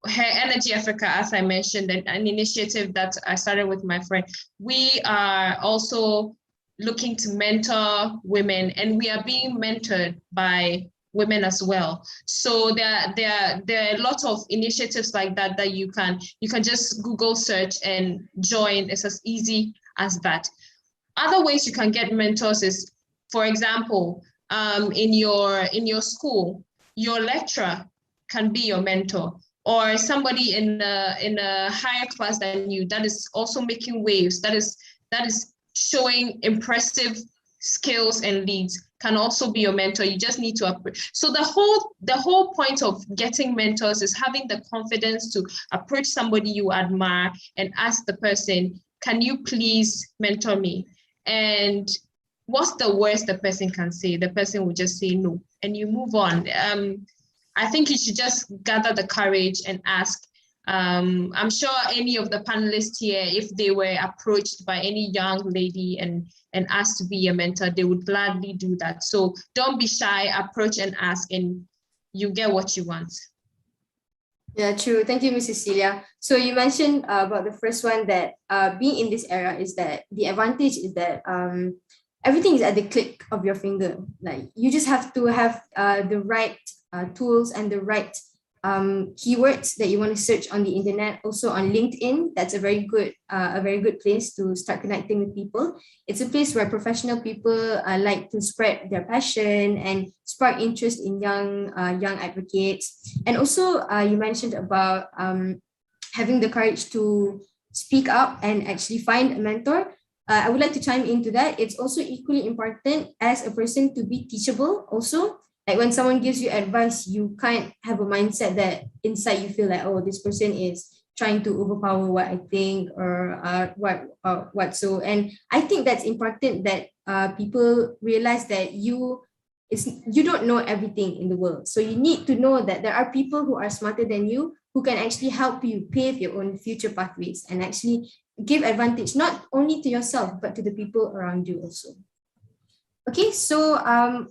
Energy Africa, as I mentioned, an initiative that I started with my friend. We are also looking to mentor women, and we are being mentored by women as well. So there are a lot of initiatives like that that you can just Google search and join. It's as easy as that. Other ways you can get mentors is, for example, in your school, your lecturer can be your mentor, or somebody in a higher class than you that is also making waves, that is showing impressive skills and leads, can also be your mentor. You just need to approach. So the whole point of getting mentors is having the confidence to approach somebody you admire and ask the person, can you please mentor me? And what's the worst the person can say? The person will just say no, and you move on. I think you should just gather the courage and ask. I'm sure any of the panelists here, if they were approached by any young lady and asked to be a mentor, they would gladly do that. So don't be shy, approach and ask, and you get what you want. Yeah, true. Thank you, Mrs. Celia. So you mentioned about the first one, that being in this era is that the advantage is that everything is at the click of your finger. Like you just have to have the right tools and the right keywords that you want to search on the internet. Also on LinkedIn, that's a very good place to start connecting with people. It's a place where professional people like to spread their passion and spark interest in young advocates. And also you mentioned about having the courage to speak up and actually find a mentor. I would like to chime into that. It's also equally important as a person to be teachable also. Like when someone gives you advice, you can't have a mindset that inside you feel like, oh, this person is trying to overpower what I think or what so. And I think that's important, that people realize that you don't know everything in the world. So you need to know that there are people who are smarter than you, who can actually help you pave your own future pathways and actually give advantage not only to yourself, but to the people around you also. Okay, so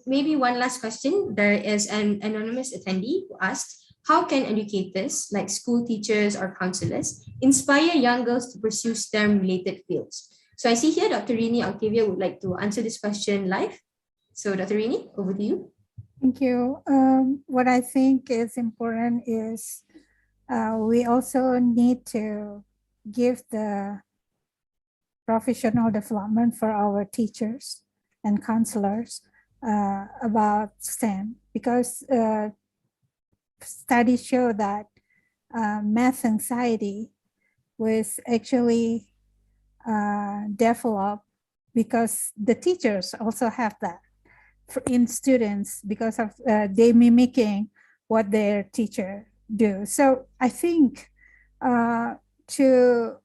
maybe one last question. There is an anonymous attendee who asked, how can educators like school teachers or counselors inspire young girls to pursue STEM related fields? So I see here Dr. Rini Octavia would like to answer this question live. So Dr. Rini, over to you. Thank you. What I think is important is we also need to give the professional development for our teachers and counselors about STEM, because studies show that math anxiety was actually developed because the teachers also have that in students because of they mimicking what their teacher do. So I think to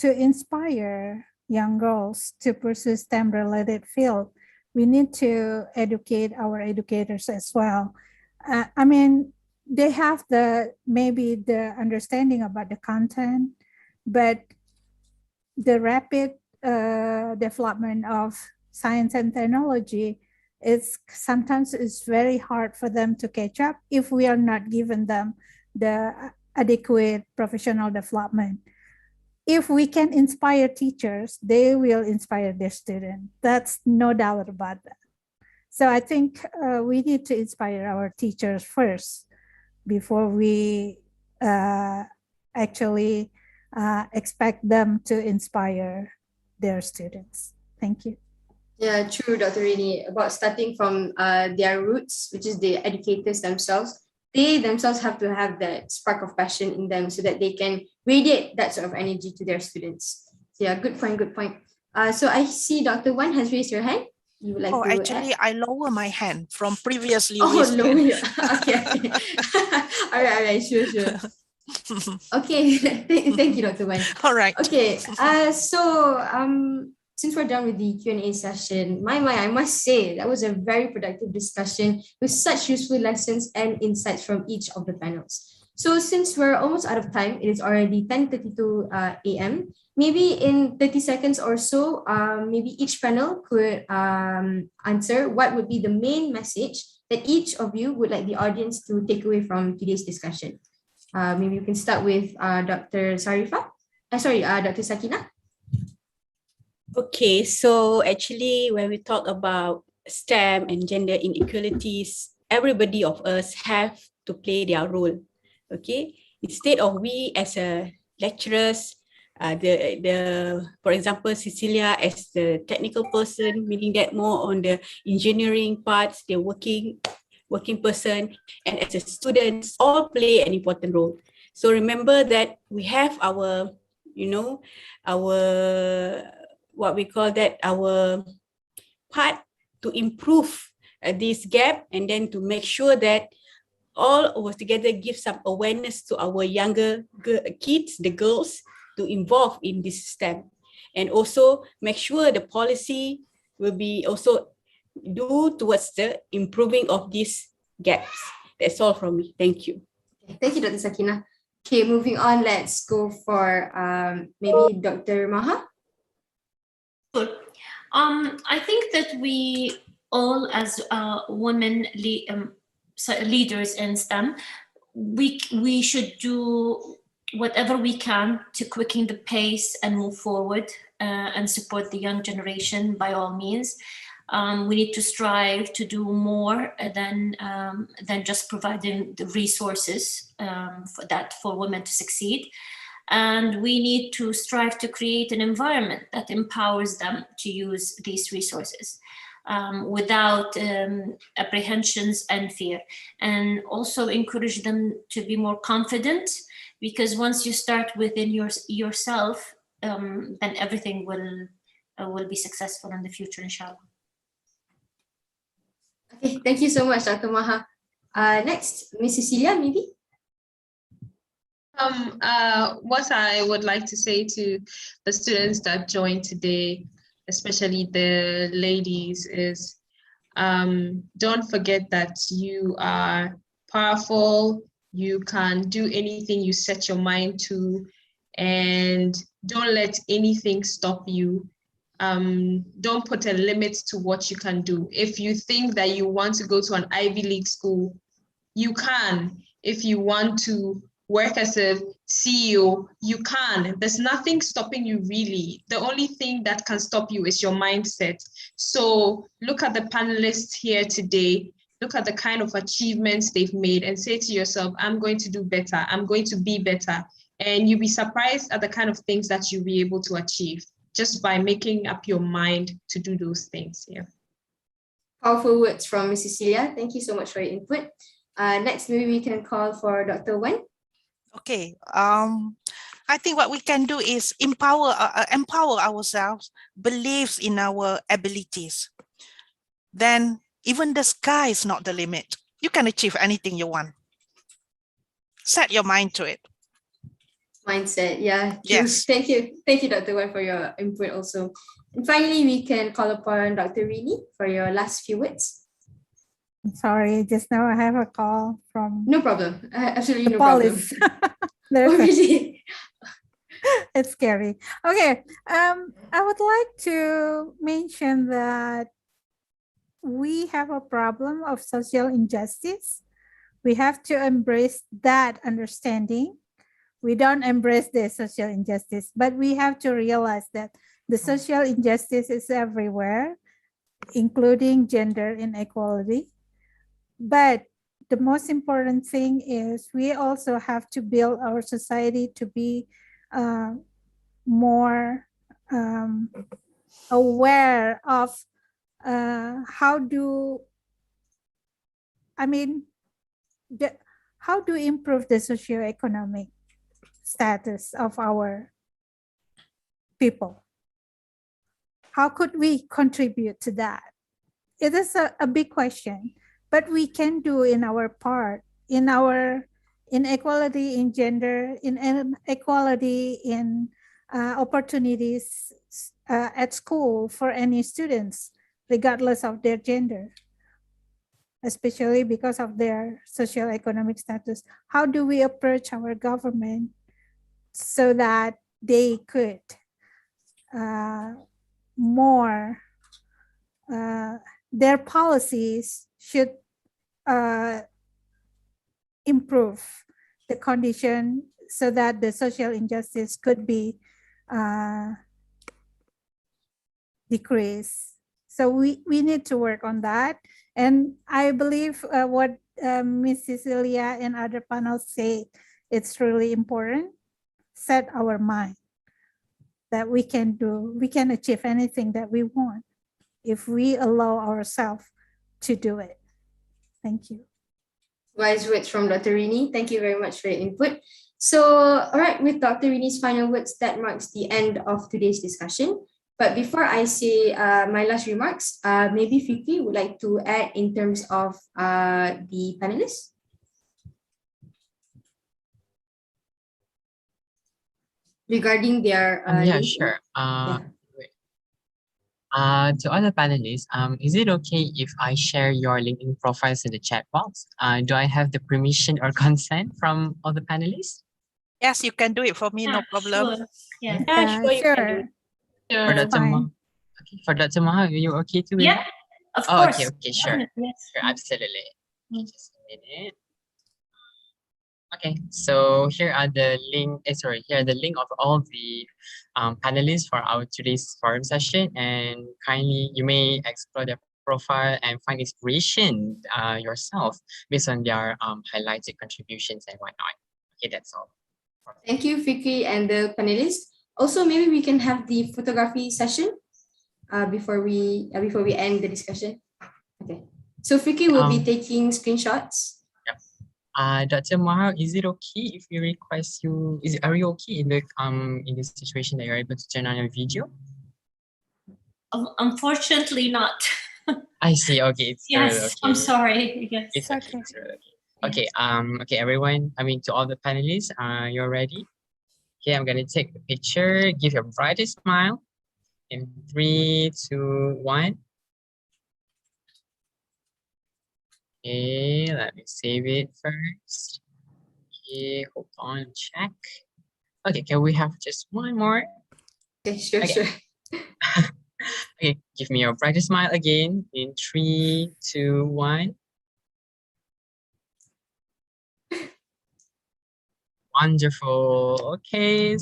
inspire young girls to pursue STEM related field, we need to educate our educators as well. I mean, they have maybe the understanding about the content, but the rapid development of science and technology is sometimes it's very hard for them to catch up if we are not giving them the adequate professional development. If we can inspire teachers, they will inspire their students. That's no doubt about that. So I think we need to inspire our teachers first before we actually expect them to inspire their students. Thank you. Yeah, true, Dr. Rini, about starting from their roots, which is the educators themselves. They themselves have to have that spark of passion in them so that they can radiate that sort of energy to their students. So yeah, good point, good point. So I see Dr. Wan has raised your hand. You would like to actually, add? I lower my hand from previously. Lower your, okay. all right, sure. Okay, thank you, Dr. Wan. All right. Okay, so since we're done with the Q&A session, I must say that was a very productive discussion with such useful lessons and insights from each of the panels. So since we're almost out of time, it is already 10:32 a.m. Maybe in 30 seconds or so, maybe each panel could answer what would be the main message that each of you would like the audience to take away from today's discussion. Maybe you can start with Dr. Sarifa. Dr. Sakina. Okay, so actually when we talk about STEM and gender inequalities, everybody of us have to play their role. Okay, instead of we as a lecturers, for example, Cecilia as the technical person, meaning that more on the engineering parts, the working person, and as a students, all play an important role. So remember that we have our, what we call that, our part to improve this gap, and then to make sure that all of us together give some awareness to our younger kids, the girls, to involve in this STEM, and also make sure the policy will be also do towards the improving of these gaps. That's all from me. Thank you. Thank you, Dr. Sakina. Okay, moving on, let's go for maybe Dr. Maha. Sure. I think that we all, as women leaders in STEM, we should do whatever we can to quicken the pace and move forward and support the young generation by all means. We need to strive to do more than just providing the resources for women to succeed. And we need to strive to create an environment that empowers them to use these resources without apprehensions and fear, and also encourage them to be more confident, because once you start within yourself, then everything will be successful in the future, inshallah. Okay, thank you so much, Dr. Maha. Next, Miss Cecilia, maybe? What I would like to say to the students that joined today, especially the ladies, is don't forget that you are powerful, you can do anything you set your mind to, and don't let anything stop you. Don't put a limit to what you can do. If you think that you want to go to an Ivy League school, you can. If you want to work as a CEO, you can. There's nothing stopping you really. The only thing that can stop you is your mindset. So look at the panelists here today. Look at the kind of achievements they've made and say to yourself, I'm going to do better. I'm going to be better. And you'll be surprised at the kind of things that you'll be able to achieve just by making up your mind to do those things. Yeah. Powerful words from Ms. Cecilia. Thank you so much for your input. Next, maybe we can call for Dr. Wen. Okay. I think what we can do is empower ourselves, believes in our abilities. Then even the sky is not the limit. You can achieve anything you want. Set your mind to it. Mindset, yeah. True. Yes. Thank you, Dr. Wen, for your input also. And finally, we can call upon Dr. Rini for your last few words. I'm sorry, just now I have a call from No problem. Absolutely the no police. Already. It's scary. Okay, I would like to mention that we have a problem of social injustice. We have to embrace that understanding. We don't embrace the social injustice, but we have to realize that the social injustice is everywhere, including gender inequality. But the most important thing is we also have to build our society to be more aware of how to improve the socioeconomic status of our people. How could we contribute to that? It is a big question, but we can do in our part, in our inequality in gender, in inequality in opportunities at school for any students, regardless of their gender, especially because of their socioeconomic status. How do we approach our government so that they could their policies should improve the condition so that the social injustice could be decreased. So we need to work on that. And I believe what Ms. Cecilia and other panels say, it's really important. Set our mind that we can achieve anything that we want if we allow ourselves to do it. Thank you. Wise words from Dr. Rini. Thank you very much for your input. So, all right, with Dr. Rini's final words, that marks the end of today's discussion. But before I say my last remarks, maybe Fikri would like to add in terms of the panelists. Regarding their yeah, sure. To all the panelists, is it okay if I share your LinkedIn profiles in the chat box? Do I have the permission or consent from all the panelists? Yes, you can do it for me, no problem. Sure. Yeah, sure. You can do it. For Dr. Okay, for Dr. Maha, are you okay to? Yeah, of course. Okay, sure. Yes. Sure, absolutely. Just a minute. Okay, so here are the link. Here are the link of all the panelists for our today's forum session, and kindly you may explore their profile and find inspiration yourself based on their highlighted contributions and whatnot. Okay, that's all. Thank you, Fikri and the panelists. Also, maybe we can have the photography session before we end the discussion. Okay, so Fikri will be taking screenshots. Dr. Maha, is it okay if we request you? Are you okay in the situation that you're able to turn on your video? Unfortunately, not. I see. Okay. Yes, okay. I'm sorry. Yes. It's okay. It's okay. Okay. Okay, everyone. To all the panelists, you're ready. Okay, I'm gonna take the picture. Give your brightest smile. In 3, 2, 1. Okay, let me save it first. Okay, hold on, check. Okay, can we have just one more? Okay, sure. Okay, give me your brightest smile again. In 3, 2, 1. Wonderful. Okay.